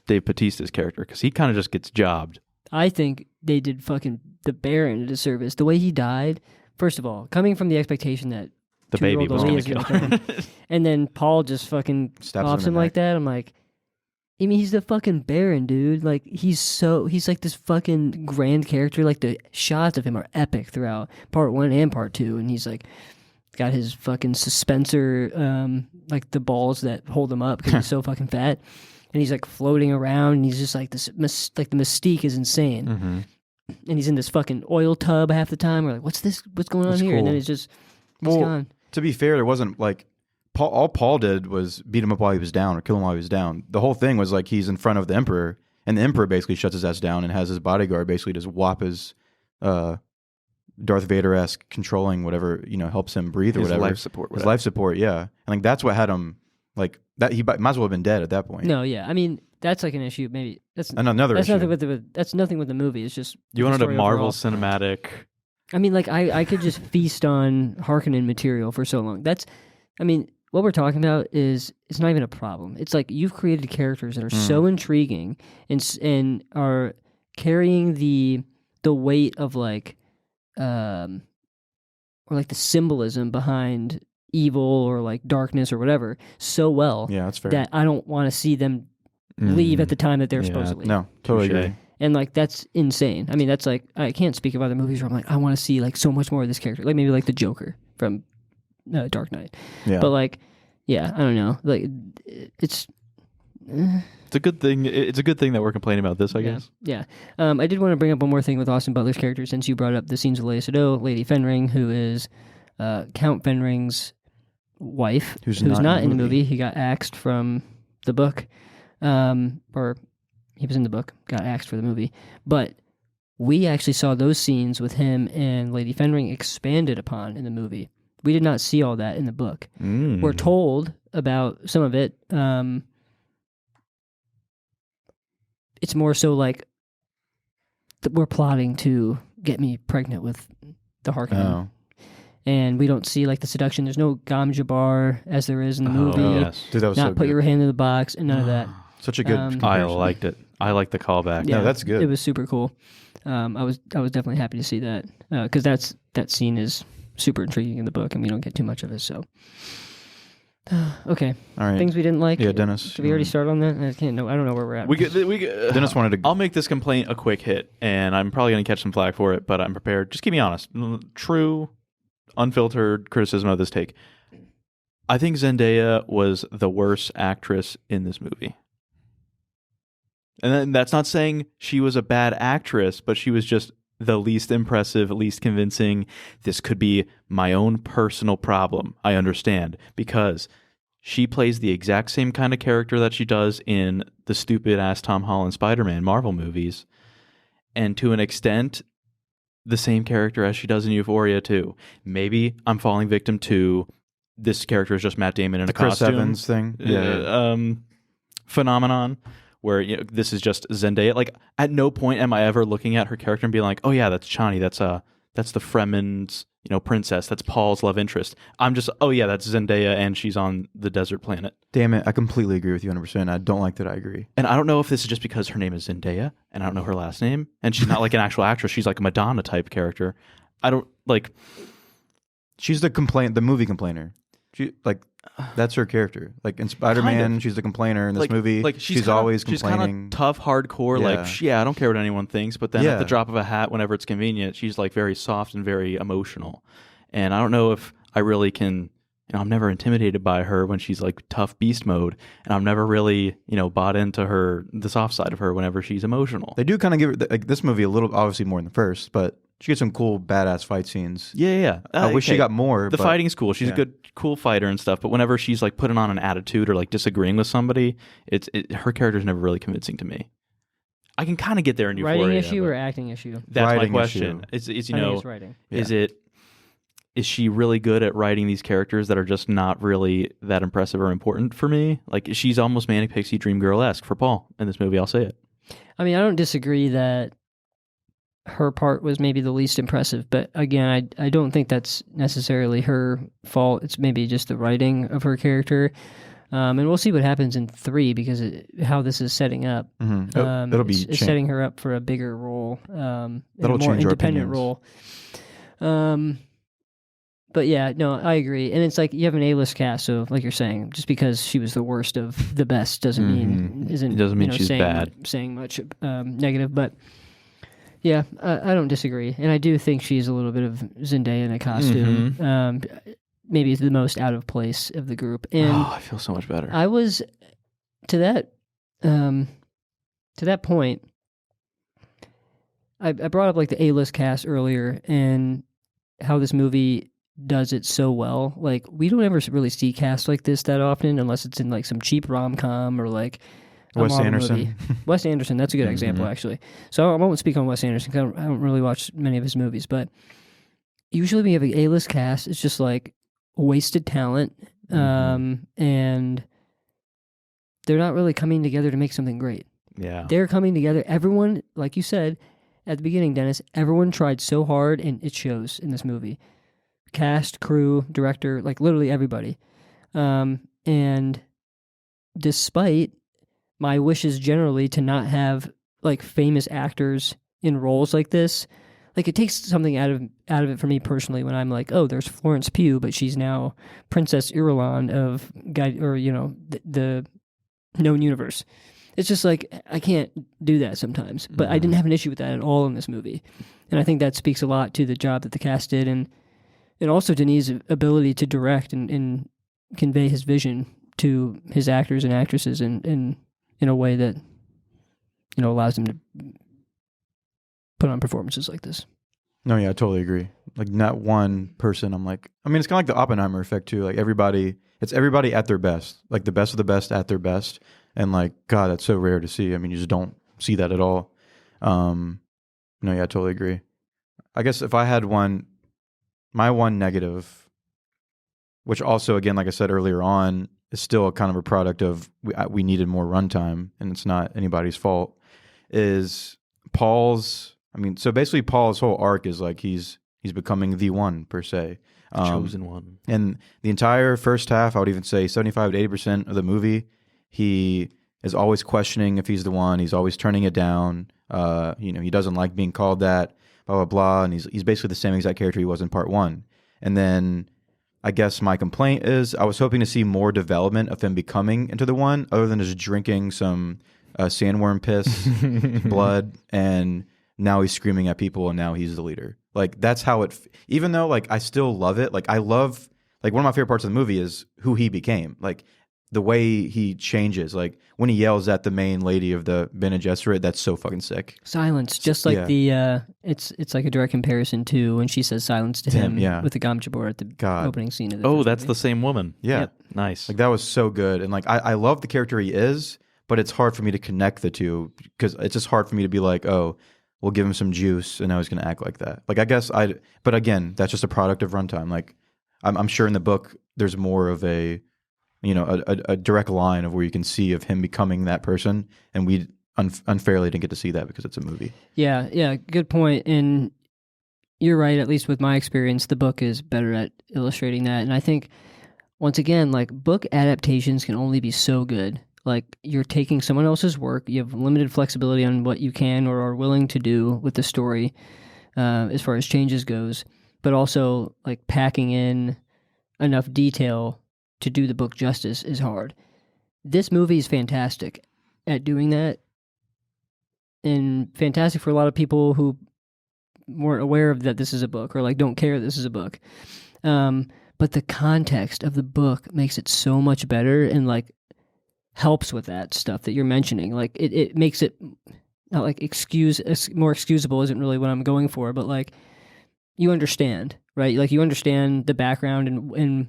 Dave Bautista's character, because he kind of just gets jobbed. I think they did fucking the Baron a disservice. The way he died, first of all, coming from the expectation that the baby was going to kill him, and then Paul just fucking offs him like that. I'm like, I mean, he's the fucking Baron, dude. Like, he's like this fucking grand character. Like, the shots of him are epic throughout part 1 and part 2, and he's like got his fucking suspensor, like the balls that hold him up because he's so fucking fat. And he's like floating around, and he's just like this, like the mystique is insane. Mm-hmm. And he's in this fucking oil tub half the time. We're like, what's this? What's going on here? Cool. And then he's gone. To be fair, there wasn't like all Paul did was beat him up while he was down or kill him while he was down. The whole thing was like he's in front of the Emperor, and the Emperor basically shuts his ass down and has his bodyguard basically just whop his Darth Vader-esque controlling whatever helps him breathe or his whatever. Life support. His life support, yeah. And like that's what had him like that. He might as well have been dead at that point. No, yeah. I mean, that's like an issue. Maybe that's another issue. That's nothing with the movie. It's just you wanted a Marvel overall. Cinematic. I mean, like I could just feast on Harkonnen material for so long. What we're talking about is it's not even a problem. It's like you've created characters that are so intriguing and are carrying the weight of like or like the symbolism behind evil or like darkness or whatever so well. Yeah, that's fair. That I don't want to see them leave at the time that they're supposed to leave. No, totally agree. And like that's insane. I mean, that's like I can't speak of other movies where I'm like I want to see like so much more of this character. Like maybe like the Joker from Dark Knight. Yeah. But like, yeah, I don't know. Like it's a good thing. It's a good thing that we're complaining about this, I guess. Yeah. I did want to bring up one more thing with Austin Butler's character, since you brought up the scenes with Leia Sado, Lady Fenring, who is Count Fenring's wife, who's not in the movie. He got axed from the book, or he was in the book, got axed for the movie. But we actually saw those scenes with him and Lady Fenring expanded upon in the movie. We did not see all that in the book. We're told about some of it. It's more so like we're plotting to get me pregnant with the Harkonnen. And we don't see like the seduction. There's no Gam Jabbar as there is in the movie. Yes. Dude, that was not so put good. your hand in the box and none of that. Such a good I comparison. liked it. I liked the callback. Yeah, that's good. It was super cool. I was definitely happy to see that because that scene is super intriguing in the book, and we don't get too much of it. So, Okay. All right. Things we didn't like. Yeah, Dennis. Did we already start on that? I can't know. I don't know where we're at. Dennis wanted to. I'll make this complaint a quick hit, and I'm probably going to catch some flack for it, but I'm prepared. Just keep me honest. True, unfiltered criticism of this take. I think Zendaya was the worst actress in this movie. And then that's not saying she was a bad actress, but she was just the least impressive, least convincing. This could be my own personal problem. I understand, because she plays the exact same kind of character that she does in the stupid-ass Tom Holland Spider-Man Marvel movies, and to an extent, the same character as she does in Euphoria too. Maybe I'm falling victim to this character is just Matt Damon in a Chris costume. Evans thing. Yeah. Phenomenon. Where this is just Zendaya. Like, at no point am I ever looking at her character and being like, "Oh yeah, that's Chani. That's the Fremen's princess. That's Paul's love interest." I'm just, "Oh yeah, that's Zendaya, and she's on the desert planet." Damn it! I completely agree with you 100%. I don't like that. I agree. And I don't know if this is just because her name is Zendaya, and I don't know her last name, and she's not like an actual actress. She's like a Madonna type character. I don't like. She's the movie complainer. That's her character. Like in Spider-Man, Kind of. she's the complainer. In this movie, she's kinda, always she's complaining. She's kind of tough, hardcore. Yeah. I don't care what anyone thinks. But then Yeah. at the drop of a hat, whenever it's convenient, she's like very soft and very emotional. And I don't know if I really can. I'm never intimidated by her when she's like tough beast mode, and I'm never really bought into the soft side of her whenever she's emotional. They do kind of give her, like, this movie a little, obviously more in the first, but she gets some cool badass fight scenes. Yeah. I wish she got more. The fighting is cool. She's a good, cool fighter and stuff. But whenever she's like putting on an attitude or like disagreeing with somebody, her character's never really convincing to me. I can kind of get there in Euphoria. Writing issue or acting issue? That's Writing my question. issue. Is I think it's writing. Is she really good at writing these characters that are just not really that impressive or important for me? Like, she's almost Manic Pixie Dream Girl-esque for Paul in this movie. I'll say it. I mean, I don't disagree that her part was maybe the least impressive, but again, I don't think that's necessarily her fault. It's maybe just the writing of her character. And we'll see what happens in 3 because how this is setting up. Mm-hmm. It'll be it's setting her up for a bigger role, that'll a more change our independent opinions. role. But yeah, no, I agree. And it's like you have an A-list cast, so like you're saying, just because she was the worst of the best doesn't mean she's bad. Saying much negative. But yeah, I don't disagree, and I do think she's a little bit of Zendaya in a costume. Maybe the most out of place of the group. And I feel so much better. I was to that point. I brought up like the A-list cast earlier and how this movie does it so well. Like, we don't ever really see cast like this that often unless it's in like some cheap rom-com or like a Wes Marvel Anderson. movie. Wes Anderson, that's a good example actually. So I won't speak on Wes Anderson because I don't really watch many of his movies, but usually when you have an A-list cast, it's just like wasted talent, and they're not really coming together to make something great. Yeah. They're coming together. Everyone, like you said at the beginning, Dennis, everyone tried so hard, and it shows in this movie. Cast, crew, director, like literally everybody. And despite my wishes generally to not have like famous actors in roles like this, like it takes something out of it for me personally when I'm like, oh, there's Florence Pugh, but she's now Princess Irulan of the known universe. It's just like I can't do that sometimes, but I didn't have an issue with that at all in this movie, and I think that speaks a lot to the job that the cast did, and also Denis' ability to direct and convey his vision to his actors and actresses in a way that allows them to put on performances like this. No, yeah, I totally agree. Like, not one person. I'm like, I mean, it's kind of like the Oppenheimer effect too. Like it's everybody at their best, like the best of the best at their best. And like, God, that's so rare to see. I mean, you just don't see that at all. No, yeah, I totally agree. I guess if I had my one negative, which also, again, like I said earlier on, is still a kind of a product of we needed more runtime, and it's not anybody's fault, is Paul's. I mean, so basically Paul's whole arc is like he's becoming the one, per se. The chosen one. And the entire first half, I would even say 75 to 80% of the movie, he is always questioning if he's the one. He's always turning it down. He doesn't like being called that, blah, blah, blah. And he's basically the same exact character he was in part 1. And then I guess my complaint is I was hoping to see more development of him becoming into the one, other than just drinking some sandworm piss, blood, and now he's screaming at people, and now he's the leader. Like that's how it. Even though like I still love it. Like I love like one of my favorite parts of the movie is who he became. Like the way he changes. Like when he yells at the main lady of the Bene Gesserit, that's so fucking sick. Silence, just like the it's like a direct comparison to when she says silence to him with the Gom Jabbar at the opening scene of the Oh, that's movie. the same woman. Yeah. Yep. Nice. Like that was so good. And like I love the character he is, but it's hard for me to connect the two because it's just hard for me to be like, oh, we'll give him some juice and now he's going to act like that. Like I guess but again, that's just a product of runtime. Like I'm sure in the book there's more of a a direct line of where you can see of him becoming that person, and we unfairly didn't get to see that because it's a movie. Yeah, good point. And you're right, at least with my experience, the book is better at illustrating that. And I think, once again, like book adaptations can only be so good. Like you're taking someone else's work, you have limited flexibility on what you can or are willing to do with the story as far as changes goes, but also like packing in enough detail to do the book justice is hard. This movie is fantastic at doing that, and fantastic for a lot of people who weren't aware of that this is a book or like don't care this is a book. But the context of the book makes it so much better and like helps with that stuff that you're mentioning. Like it makes it not like more excusable isn't really what I'm going for, but like you understand, right? Like you understand the background and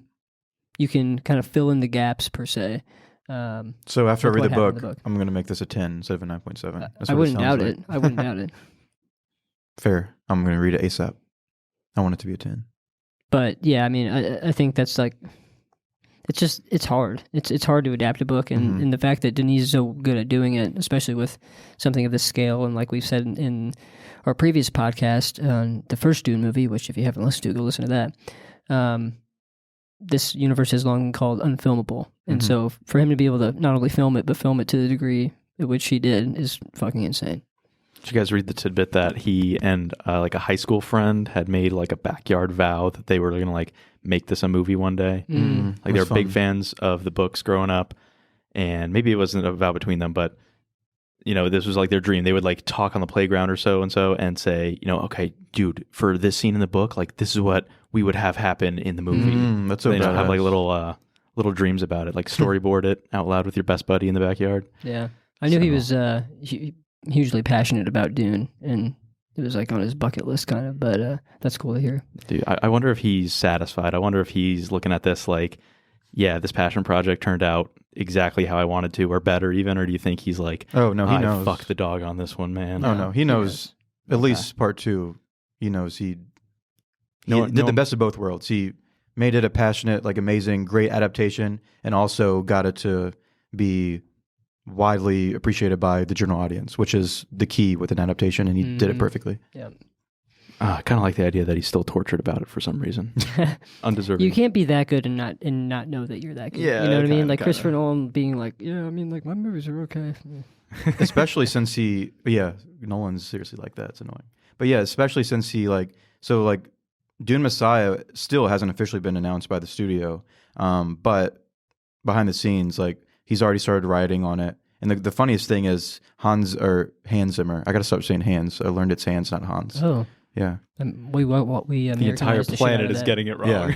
you can kind of fill in the gaps per se. So after I read the book, I'm going to make this a 10 instead of a 9.7. I wouldn't doubt it. I wouldn't doubt it. Fair. I'm going to read it ASAP. I want it to be a 10. But yeah, I mean, I think that's like, it's hard. It's hard to adapt a book, and the fact that Denis is so good at doing it, especially with something of this scale, and like we've said in our previous podcast on the first Dune movie, which if you haven't listened to, go listen to that. This universe has long been called unfilmable, and so for him to be able to not only film it but film it to the degree at which he did is fucking insane. Did you guys read the tidbit that he and like a high school friend had made like a backyard vow that they were going to like make this a movie one day? Like they were big fans of the books growing up, and maybe it wasn't a vow between them, but this was like their dream. They would like talk on the playground or so and say, okay, dude, for this scene in the book, like this is what we would have happen in the movie. That's so they badass. have like little dreams about it, like storyboard it out loud with your best buddy in the backyard. Yeah, I knew he was hugely passionate about Dune, and it was like on his bucket list kind of. But that's cool to hear. Dude, I wonder if he's satisfied. I wonder if he's looking at this like, yeah, this passion project turned out exactly how I wanted to, or better even. Or do you think he's like, oh no, he knows. Fuck the dog on this one, man. Oh no, he knows. At least part 2, he knows he did the best of both worlds. He made it a passionate, like amazing, great adaptation, and also got it to be widely appreciated by the general audience, which is the key with an adaptation, and he did it perfectly. Yeah. I kind of like the idea that he's still tortured about it for some reason. Undeserving. You can't be that good and not know that you're that good. Yeah, you know what I mean? kinda, Like Christopher Nolan being like, yeah, I mean, like my movies are okay. Especially since Nolan's seriously like that. It's annoying. But yeah, especially since he Dune Messiah still hasn't officially been announced by the studio, but behind the scenes, like he's already started writing on it. And the funniest thing is Hans Zimmer. I got to stop saying Hans. I learned it's Hans, not Hans. Oh. Yeah. We the entire planet is getting it wrong. Yeah.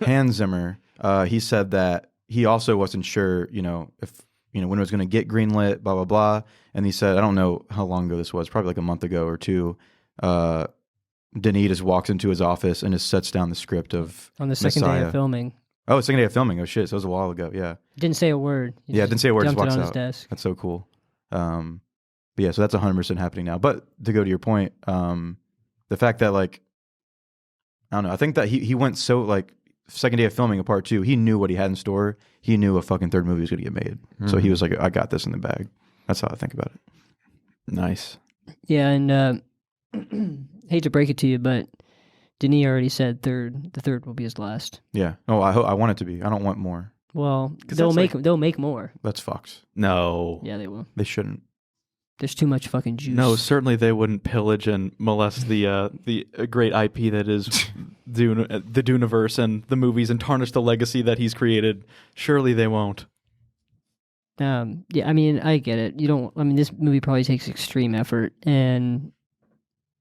Hans Zimmer, he said that he also wasn't sure, if, when it was going to get greenlit, blah, blah, blah. And he said, I don't know how long ago this was, probably like a month ago or two, Denis just walks into his office and just sets down the script of on the second Messiah. day of filming. Oh, second day of filming. Oh shit, so it was a while ago. Yeah. Didn't say a word. Didn't say a word. Just Dumped walks it on out. his desk. That's so cool. But yeah, so that's 100% happening now. But to go to your point, the fact that like, I don't know, I think that he went so like second day of filming of part 2, he knew what he had in store. He knew a fucking third movie was going to get made. So he was like, I got this in the bag. That's how I think about it. Nice. Yeah, and hate to break it to you, but Denis already said the third will be his last. Yeah. Oh, I want it to be. I don't want more. Well, they'll make more. That's fucked. No. Yeah, they will. They shouldn't. There's too much fucking juice. No, certainly they wouldn't pillage and molest the great IP that is Dune, the Duneverse and the movies, and tarnish the legacy that he's created. Surely they won't. Yeah, I mean, I get it. This movie probably takes extreme effort, and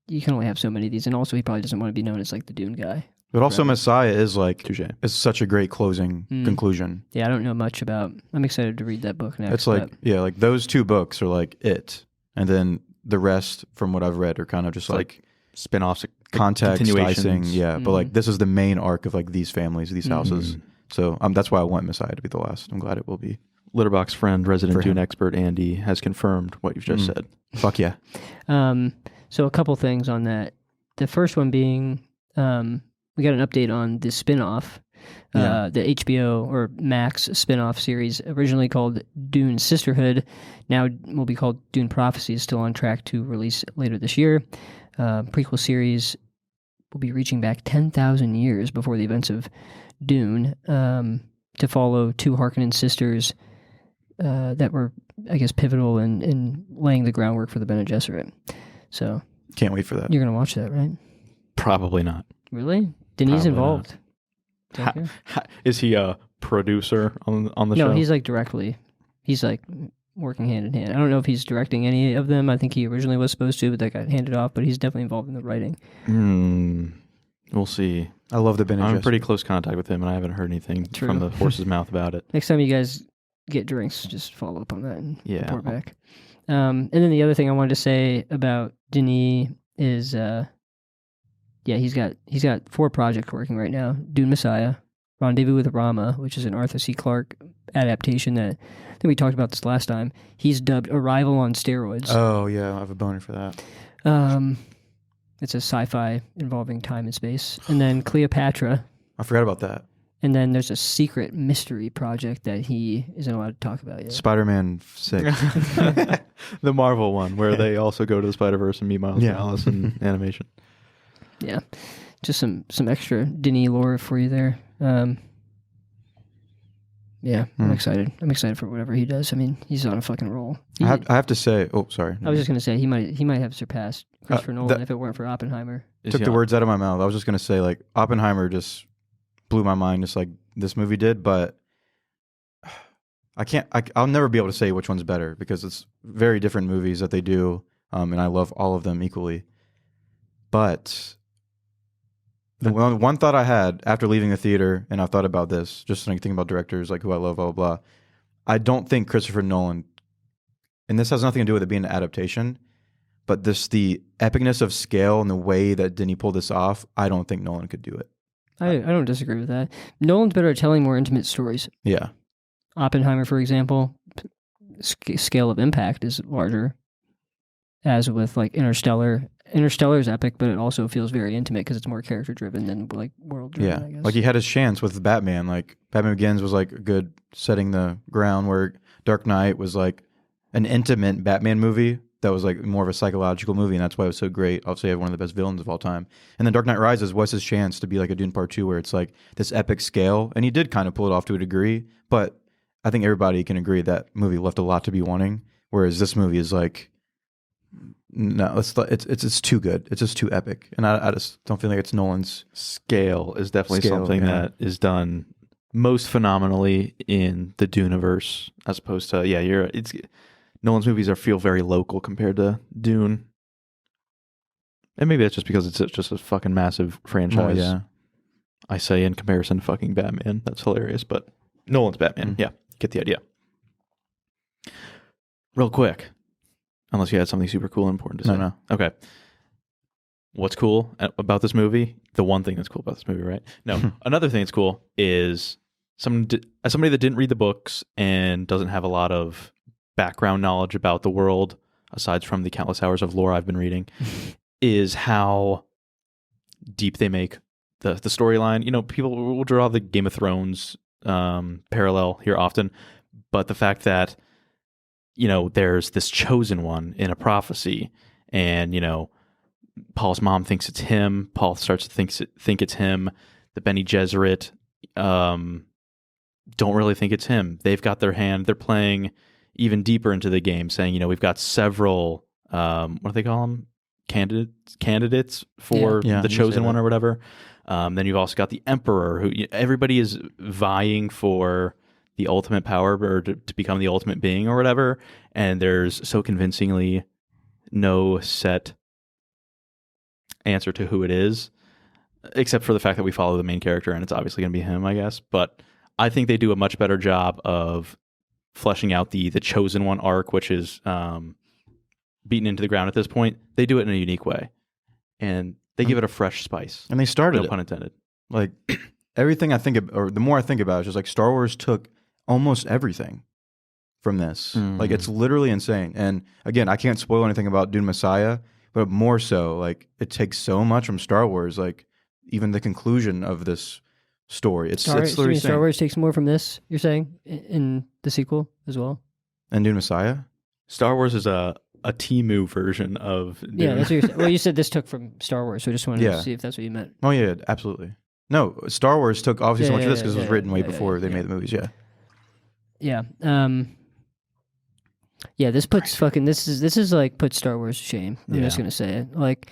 you can only have so many of these. And also, he probably doesn't want to be known as like the Dune guy. But also, Messiah is like Touché. It's such a great closing conclusion. Yeah, I don't know much about. I'm excited to read that book next. It's like like those two books are like it, and then the rest, from what I've read, are kind of just like spin-offs, context, continuations. icing. Yeah, but like this is the main arc of like these families, these houses. So that's why I want Messiah to be the last. I'm glad it will be. Letterboxd friend, resident Dune expert Andy has confirmed what you've just said. Fuck yeah. So a couple things on that. The first one being, we got an update on the spinoff, the HBO or Max spinoff series, originally called Dune Sisterhood, now will be called Dune Prophecy, is still on track to release later this year. Prequel series will be reaching back 10,000 years before the events of Dune, to follow two Harkonnen sisters that were, I guess, pivotal in laying the groundwork for the Bene Gesserit. So can't wait for that. You're going to watch that, right? Probably not. Really? Denis involved? Is he a producer on the show? No, he's like directly. He's like working hand in hand. I don't know if he's directing any of them. I think he originally was supposed to, but that got handed off. But he's definitely involved in the writing. We'll see. I love the Bene Gesserit. I'm in pretty close contact with him, and I haven't heard anything from the horse's mouth about it. Next time you guys get drinks, just follow up on that and report back. And then the other thing I wanted to say about Denis is, he's got 4 projects working right now: Dune Messiah, Rendezvous with Rama, which is an Arthur C. Clarke adaptation that I think we talked about this last time. He's dubbed Arrival on steroids. Oh yeah, I have a boner for that. It's a sci-fi involving time and space. And then Cleopatra. I forgot about that. And then there's a secret mystery project that he isn't allowed to talk about yet. Spider-Man 6. The Marvel one, where they also go to the Spider-Verse and meet Miles Morales in animation. Yeah. Just some extra Denis lore for you there. I'm excited. I'm excited for whatever he does. I mean, he's on a fucking roll. I have to say... Oh, sorry. I was just going to say, he might have surpassed Christopher Nolan if it weren't for Oppenheimer. Took the words out of my mouth. I was just going to say, like, Oppenheimer just blew my mind, just like this movie did, but I'll never be able to say which one's better because it's very different movies that they do, and I love all of them equally. But the one thought I had after leaving the theater, and I've thought about this, just thinking about directors like who I love, blah, blah, blah. I don't think Christopher Nolan, and this has nothing to do with it being an adaptation, but the epicness of scale and the way that Denis pulled this off, I don't think Nolan could do it. I don't disagree with that. Nolan's better at telling more intimate stories. Yeah. Oppenheimer, for example, scale of impact is larger, as with like Interstellar. Interstellar is epic, but it also feels very intimate because it's more character-driven than like world-driven, I guess. Like he had his chance with Batman. Like Batman Begins was like a good setting the ground, where Dark Knight was like an intimate Batman movie that was like more of a psychological movie, and that's why it was so great. I'll say one of the best villains of all time. And then Dark Knight Rises was his chance to be like a Dune Part 2, where it's like this epic scale, and he did kind of pull it off to a degree, but I think everybody can agree that movie left a lot to be wanting, whereas this movie is like, no, it's too good. It's just too epic, and I just don't feel like it's Nolan's scale is definitely something that is done most phenomenally in the Duneverse, as opposed to Nolan's movies feel very local compared to Dune, and maybe that's just because it's just a fucking massive franchise. Yeah, I say in comparison to fucking Batman, that's hilarious, but Nolan's Batman, get the idea. Real quick. Unless you had something super cool and important to say. No. Okay. What's cool about this movie? The one thing that's cool about this movie, right? No. Another thing that's cool is somebody that didn't read the books and doesn't have a lot of background knowledge about the world, aside from the countless hours of lore I've been reading, is how deep they make the storyline. You know, people will draw the Game of Thrones parallel here often, but the fact that there's this chosen one in a prophecy, and, Paul's mom thinks it's him. Paul starts to think it's him. The Bene Gesserit don't really think it's him. They've got their hand. They're playing even deeper into the game, saying, we've got several, what do they call them? Candidates for the chosen one or whatever. Then you've also got the Emperor, who everybody is vying for the ultimate power or to become the ultimate being or whatever. And there's so convincingly no set answer to who it is, except for the fact that we follow the main character and it's obviously going to be him, I guess. But I think they do a much better job of fleshing out the chosen one arc, which is beaten into the ground at this point. They do it in a unique way, and they give it a fresh spice. And they started no pun intended. Like everything I think of, or the more I think about it, is just like Star Wars took almost everything from this. Like it's literally insane. And again, I can't spoil anything about Dune Messiah, but more so, like it takes so much from Star Wars. Like even the conclusion of this story, it's literally Star Wars takes more from this. You're saying in the sequel as well, and Dune Messiah. Star Wars is a Temu version of Dune. Yeah, that's what you're saying. Well, you said this took from Star Wars, so I just wanted to see if that's what you meant. Oh yeah, absolutely. No, Star Wars took obviously so much of this because it was written way before they made the movies. Yeah. Yeah. This puts this is like put Star Wars to shame. I'm just gonna say it. Like,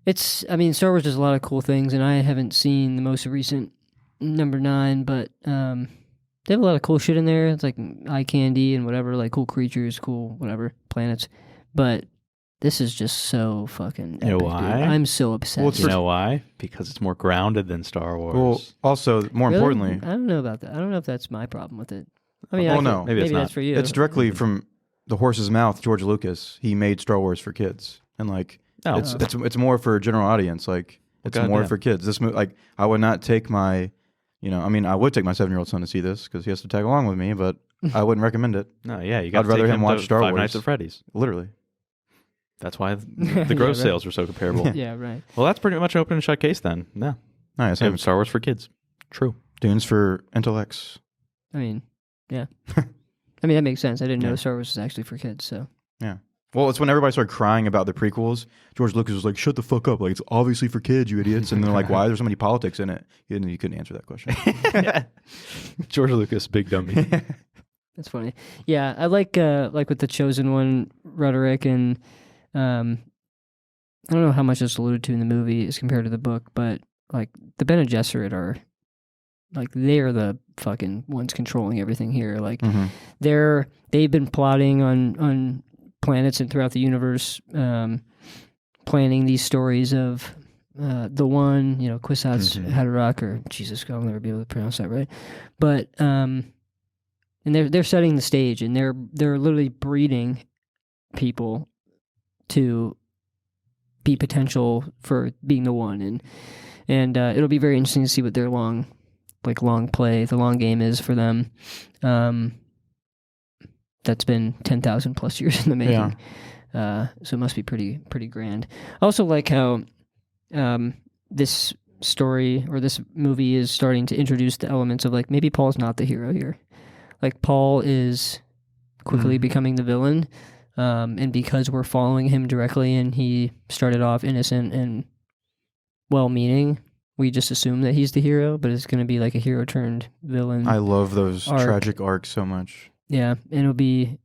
it's. I mean, Star Wars does a lot of cool things, and I haven't seen the most recent number 9, but they have a lot of cool shit in there. It's like eye candy and whatever, like cool creatures, cool whatever planets. But this is just so fucking epic, you know why? dude. I'm so obsessed. Well, you know why? Because it's more grounded than Star Wars. Well, also more importantly, I don't know about that. I don't know if that's my problem with it. I mean, maybe that's for you. It's directly from the horse's mouth. George Lucas, he made Star Wars for kids, and like it's more for a general audience. Like it's more for kids. This like I would not take my. I mean, I would take my 7-year-old son to see this because he has to tag along with me, but I wouldn't recommend it. No, yeah, you got. I'd rather him watch Star Wars. Five Nights at Freddy's. Literally. That's why the gross sales were so comparable. Yeah, right. Well, that's pretty much open and shut case then. Yeah. Nice. Star Wars for kids. True. Dune's for intellects. I mean, yeah. I mean, that makes sense. I didn't know Star Wars was actually for kids, so. Yeah. Well, it's when everybody started crying about the prequels. George Lucas was like, shut the fuck up. Like, it's obviously for kids, you idiots. And they're like, why? There's so many politics in it. You couldn't answer that question. George Lucas, big dummy. That's funny. Yeah, I like with the Chosen One rhetoric, and I don't know how much it's alluded to in the movie as compared to the book, but like the Bene Gesserit are like they're the fucking ones controlling everything here. Like they've been plotting on planets and throughout the universe, planning these stories of the one, Kwisatz Haderach, or Jesus, I'll never be able to pronounce that right. But and they're setting the stage, and they're literally breeding people to be potential for being the one, and it'll be very interesting to see what their long play, the long game is for them. That's been 10,000 plus years in the making. So it must be pretty grand. I also like how this story or this movie is starting to introduce the elements of like maybe Paul's not the hero here. Like Paul is quickly becoming the villain, and because we're following him directly and he started off innocent and well-meaning, we just assume that he's the hero, but it's going to be like a hero turned villain. I love those tragic arcs so much. Yeah, and it'll be.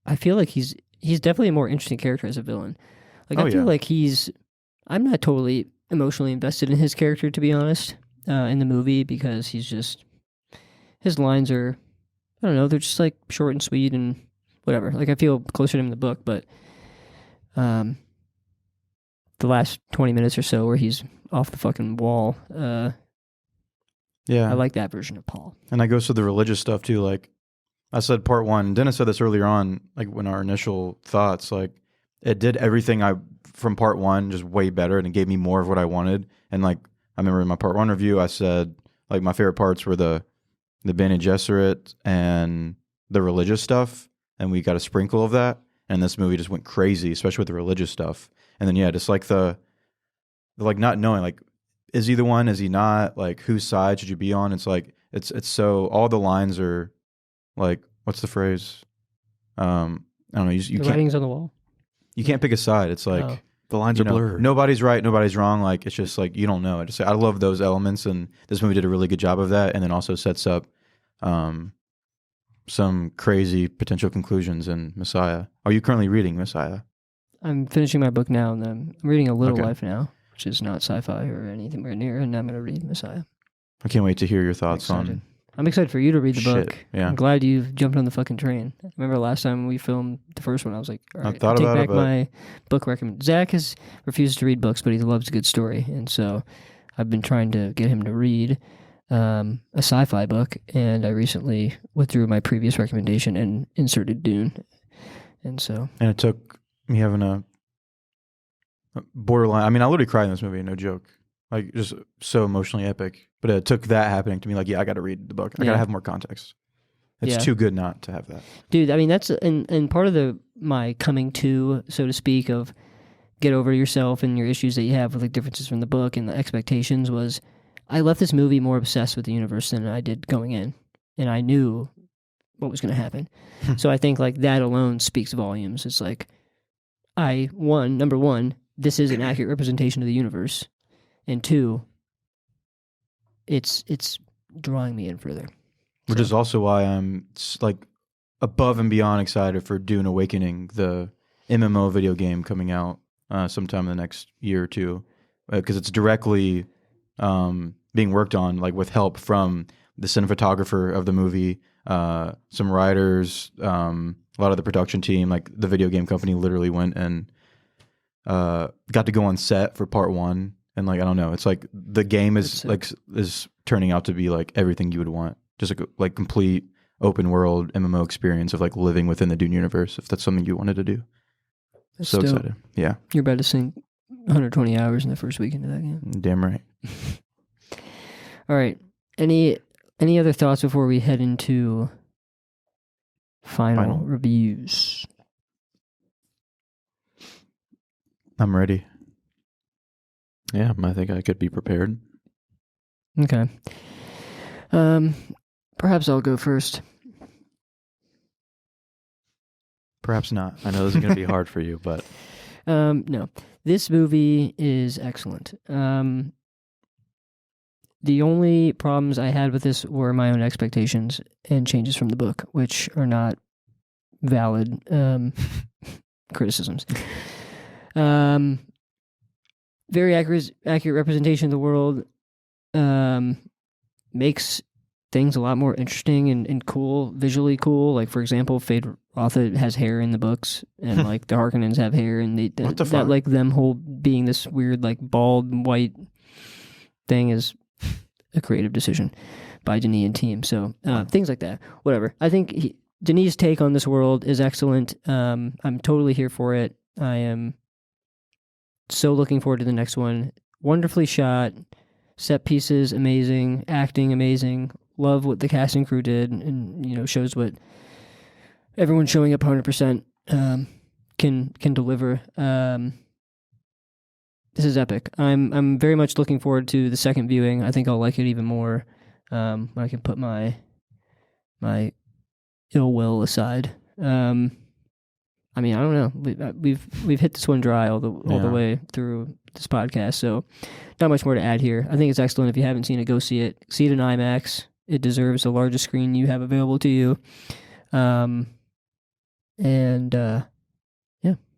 I feel like he's definitely a more interesting character as a villain. Like I feel like I'm not totally emotionally invested in his character, to be honest, in the movie, because he's just his lines are, I don't know, they're just like short and sweet and whatever. Like I feel closer to him in the book, but the last 20 minutes or so where he's off the fucking wall, I like that version of Paul. And that goes to the religious stuff too. Like I said, part 1. Dennis said this earlier on, like when our initial thoughts, like it did everything from part 1 just way better, and it gave me more of what I wanted. And like I remember in my part 1 review, I said like my favorite parts were the Bene Gesserit and the religious stuff, and we got a sprinkle of that. And this movie just went crazy, especially with the religious stuff. And then just like the like not knowing, like, is he the one? Is he not? Like, whose side should you be on? It's like it's so all the lines are like, what's the phrase? I don't know. You the can't, writing's on the wall. You can't pick a side. It's like the lines are blurred. Nobody's right, nobody's wrong. Like it's just like you don't know. I love those elements, and this movie did a really good job of that. And then also sets up, some crazy potential conclusions in Messiah. Are you currently reading Messiah? I'm finishing my book now, and I'm reading A Little Okay. Life now, which is not sci-fi or anything near, and I'm going to read Messiah. I can't wait to hear your thoughts on. I'm excited for you to read the Shit, book. yeah. I'm glad you jumped on the fucking train. I remember last time we filmed the first one, I was like, all right, thought take about it, back but- my book recommend. Zach has refused to read books, but he loves a good story, and so I've been trying to get him to read a sci-fi book, and I recently withdrew my previous recommendation and inserted Dune. And so... And it took me having a borderline. I mean, I literally cried in this movie, no joke. Like, just so emotionally epic. But it took that happening to me, like, yeah, I got to read the book. I got to have more context. It's too good not to have that. Dude, I mean, that's... And part of my coming to, so to speak, of get over yourself and your issues that you have with, like, differences from the book and the expectations was... I left this movie more obsessed with the universe than I did going in. And I knew what was going to happen. So I think, like, that alone speaks volumes. It's like, number one, this is an accurate representation of the universe. And two, it's drawing me in further. Which is also why I'm, like, above and beyond excited for Dune Awakening, the MMO video game coming out sometime in the next year or two. Because it's directly... being worked on, like, with help from the cinematographer of the movie, some writers, a lot of the production team. Like, the video game company literally went and got to go on set for part one, and, like, I don't know, it's like the game is is turning out to be like everything you would want, just like complete open world MMO experience of, like, living within the Dune universe. If that's something you wanted to do, That's so dope. excited. Yeah, You're about to sink 120 hours in the first weekend of that game. damn right. All right. Any other thoughts before we head into final reviews? I'm ready. Yeah, I think I could be prepared. Okay. Perhaps I'll go first. Perhaps not. I know this is going to be hard for you, but No. This movie is excellent. The only problems I had with this were my own expectations and changes from the book, which are not valid criticisms. Very accurate representation of the world. Makes things a lot more interesting and cool, visually cool. Like, for example, Fade Rotha has hair in the books, and like the Harkonnens have hair, and What the fuck? like them whole being this weird, like, bald white thing is a creative decision by Denis and team. So things like that. Whatever. I think Denis' take on this world is excellent. I'm totally here for it. I am so looking forward to the next one. Wonderfully shot. Set pieces amazing. Acting amazing. Love what the cast and crew did, and you know, shows what everyone showing up 100% can deliver. This is epic. I'm very much looking forward to the second viewing. I think I'll like it even more when I can put my ill will aside. I mean, I don't know. We've hit this one dry all the way through this podcast, so not much more to add here. I think it's excellent. If you haven't seen it, go see it. See it in IMAX. It deserves the largest screen you have available to you. Yeah,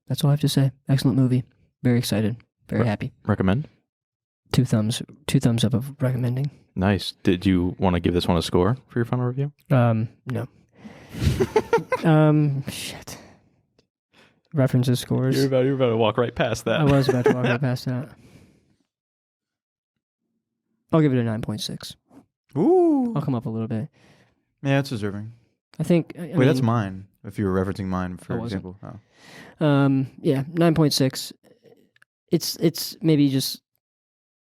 that's all I have to say. Excellent movie. Very excited. Very happy. recommend? 2 thumbs up of recommending. Nice. Did you want to give this one a score for your final review? No. Shit. References, scores. You're about to walk right past that. I was about to walk right past that. I'll give it a 9.6. Ooh. I'll come up a little bit. Yeah, it's deserving. I think. Wait, that's mine. If you were referencing mine, for was it? example. Oh. Yeah, 9.6. It's maybe just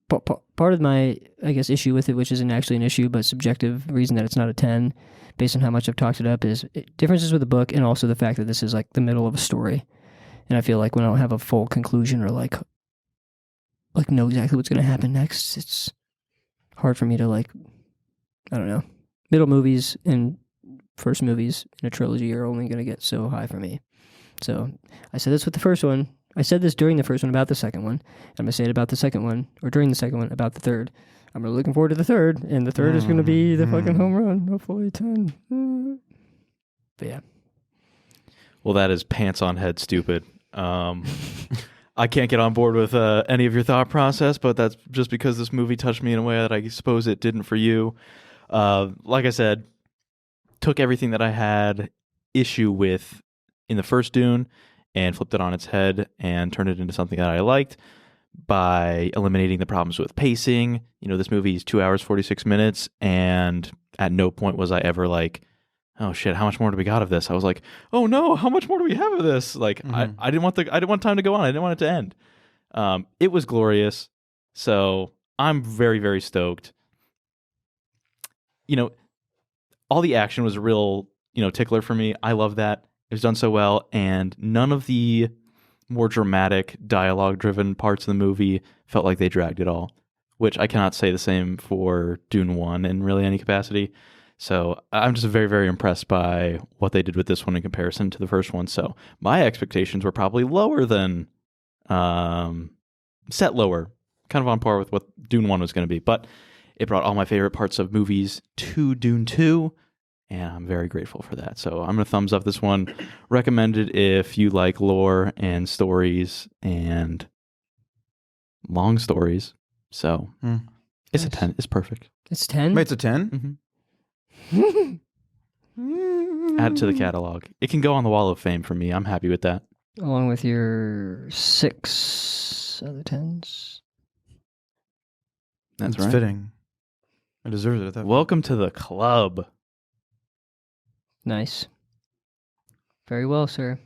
part of my, I guess, issue with it, which isn't actually an issue, but subjective reason that it's not a 10, based on how much I've talked it up, is differences with the book, and also the fact that this is like the middle of a story, and I feel like when I don't have a full conclusion or like know exactly what's going to happen next, it's hard for me to, like, I don't know. Middle movies and first movies in a trilogy are only going to get so high for me. So I said this with the first one. I said this during the first one about the second one. I'm going to say it about the second one, or during the second one about the third. I'm really looking forward to the third, and the third is going to be the fucking home run. Hopefully 10. But yeah. Well, that is pants on head stupid. I can't get on board with any of your thought process, but that's just because this movie touched me in a way that I suppose it didn't for you. Like I said, took everything that I had issue with in the first Dune and flipped it on its head and turned it into something that I liked by eliminating the problems with pacing. This movie is 2 hours, 46 minutes, and at no point was I ever like, oh shit, how much more do we got of this? I was like, oh no, how much more do we have of this? Like, I didn't want time to go on. I didn't want it to end. It was glorious. So I'm very, very stoked. All the action was a real, tickler for me. I love that. It was done so well, and none of the more dramatic, dialogue-driven parts of the movie felt like they dragged at all, which I cannot say the same for Dune 1 in really any capacity. So I'm just very, very impressed by what they did with this one in comparison to the first one. So my expectations were probably lower than, set lower, kind of on par with what Dune 1 was going to be. But it brought all my favorite parts of movies to Dune 2, and I'm very grateful for that. So I'm going to thumbs up this one. Recommended if you like lore and stories and long stories. So it's a 10. It's perfect. It's 10? Wait, it's a 10? Mm-hmm. Add it to the catalog. It can go on the wall of fame for me. I'm happy with that. Along with your 6 other 10s. That's It's right. fitting. I deserve it at that point. Welcome to the club. Nice. Very well, sir.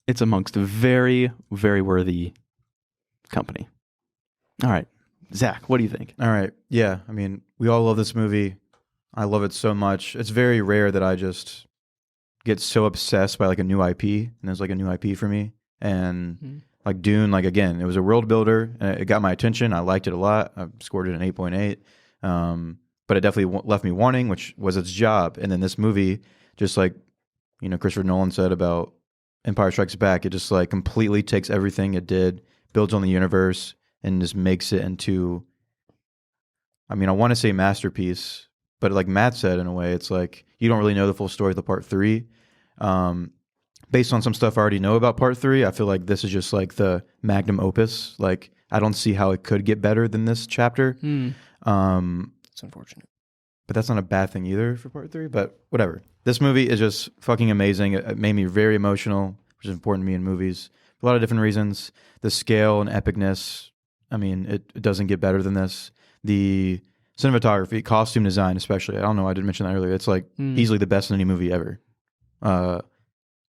It's amongst a very, very worthy company. All right. Zach, what do you think? All right. Yeah. I mean, we all love this movie. I love it so much. It's very rare that I just get so obsessed by like a new IP, and there's like a new IP for me. And like Dune, like again, it was a world builder, and it got my attention. I liked it a lot. I scored it an 8.8. But it definitely left me wanting, which was its job. And then this movie, just like, Christopher Nolan said about Empire Strikes Back, it just like completely takes everything it did, builds on the universe, and just makes it into, I want to say masterpiece, but like Matt said, in a way, it's like you don't really know the full story of the part 3. Based on some stuff I already know about part 3, I feel like this is just like the magnum opus. Like, I don't see how it could get better than this chapter. It's unfortunate. But that's not a bad thing either for part 3, but whatever. This movie is just fucking amazing. It made me very emotional, which is important to me in movies for a lot of different reasons. The scale and epicness, it doesn't get better than this. The cinematography, costume design especially, I don't know, I didn't mention that earlier. It's like easily the best in any movie ever.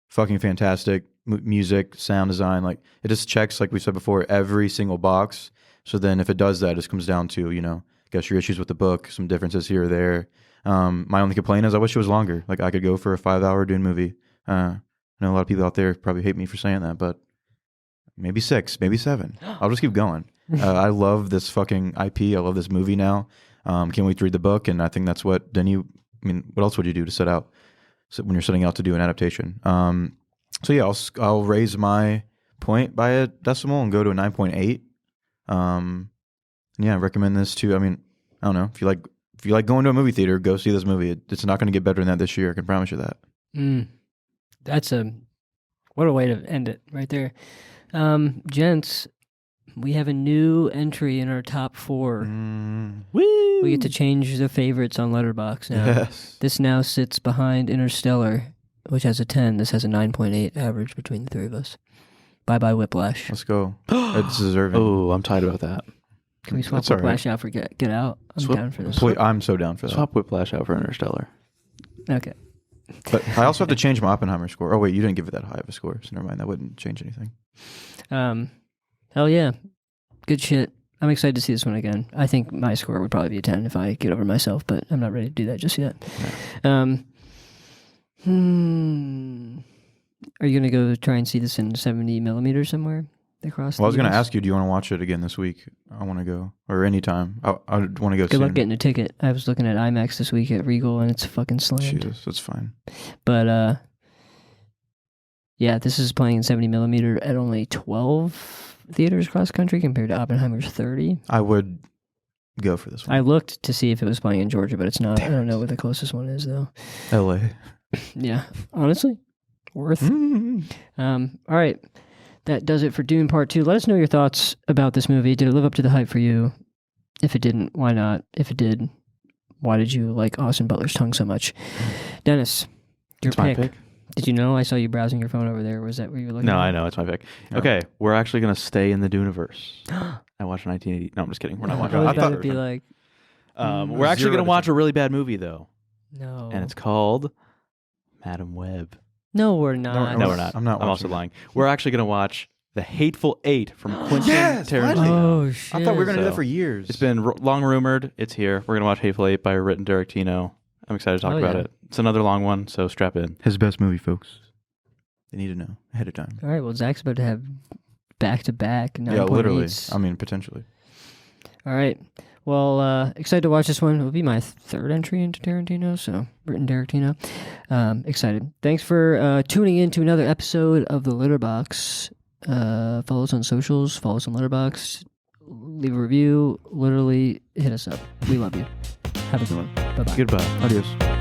Fucking fantastic. Music, sound design, like it just checks, like we said before, every single box. So then if it does that, it just comes down to, I guess your issues with the book, some differences here or there. My only complaint is I wish it was longer. Like I could go for a 5-hour Dune movie. I know a lot of people out there probably hate me for saying that, but maybe 6, maybe 7. I'll just keep going. I love this fucking IP. I love this movie now. Can't wait to read the book, and I think that's what Denis, what else would you do to set out when you're setting out to do an adaptation? So yeah, I'll raise my point by a decimal and go to a 9.8. Yeah, I recommend this too. I don't know, if you like going to a movie theater, go see this movie. It's not going to get better than that this year. I can promise you that. That's what a way to end it right there. Gents, we have a new entry in our top 4. Woo! We get to change the favorites on Letterboxd now. Yes. This now sits behind Interstellar, which has a 10. This has a 9.8 average between the 3 of us. Bye-bye Whiplash. Let's go. It's deserving. Oh, I'm tired about that. Can we swap That's all Whiplash out for Get Out? I'm down for this. I'm so down for that. Swap Whiplash out for Interstellar. Okay. But I also have to change my Oppenheimer score. Oh wait, you didn't give it that high of a score, so never mind. That wouldn't change anything. Hell yeah. Good shit. I'm excited to see this one again. I think my score would probably be a 10 if I get over myself, but I'm not ready to do that just yet. Yeah. Are you going to go try and see this in 70 millimeters somewhere across? Well, I was going to ask you, do you want to watch it again this week? I want to go, or anytime. I want to go. Good luck getting a ticket. I was looking at IMAX this week at Regal, and it's fucking slammed. Jesus, that's fine. But yeah, this is playing in 70 millimeter at only 12 theaters across country compared to Oppenheimer's 30. I would go for this one. I looked to see if it was playing in Georgia, but it's not. I don't know where the closest one is though. LA. Yeah, honestly, worth. All right, that does it for Dune Part 2. Let us know your thoughts about this movie. Did it live up to the hype for you? If it didn't, why not? If it did, why did you like Austin Butler's tongue so much? Dennis, your It's my pick. Did you know? I saw you browsing your phone over there. Was that where you were looking? No, at? I know. It's my pick. Okay, we're actually going to stay in the Duneverse. I watched 1980. No, I'm just kidding. We're not watching. I I thought thought it'd be like, we're actually going to watch a really bad movie, though. no. And it's called Madam Web. No, we're not. No, we're not. I'm not I'm also watching it. lying. We're actually going to watch The Hateful Eight from Quentin Yes, Tarantino. finally. Oh, shit. I thought we were going to do So, that for years. It's been long rumored. It's here. We're going to watch Hateful Eight by Written Tarantino. I'm excited to talk about yeah. it. It's another long one, so strap in. his best movie, folks. They need to know ahead of time. All right, well, Zach's about to have back-to-back 9.8s. Yeah, literally. I mean, potentially. All right. Well, excited to watch this one. It'll be my third entry into Tarantino, so written Tarantino. Excited. Thanks for tuning in to another episode of The Litterbox. Follow us on socials. Follow us on Letterboxd. Leave a review. Literally, hit us up. We love you. Have a good one. Bye-bye. Goodbye. Adios.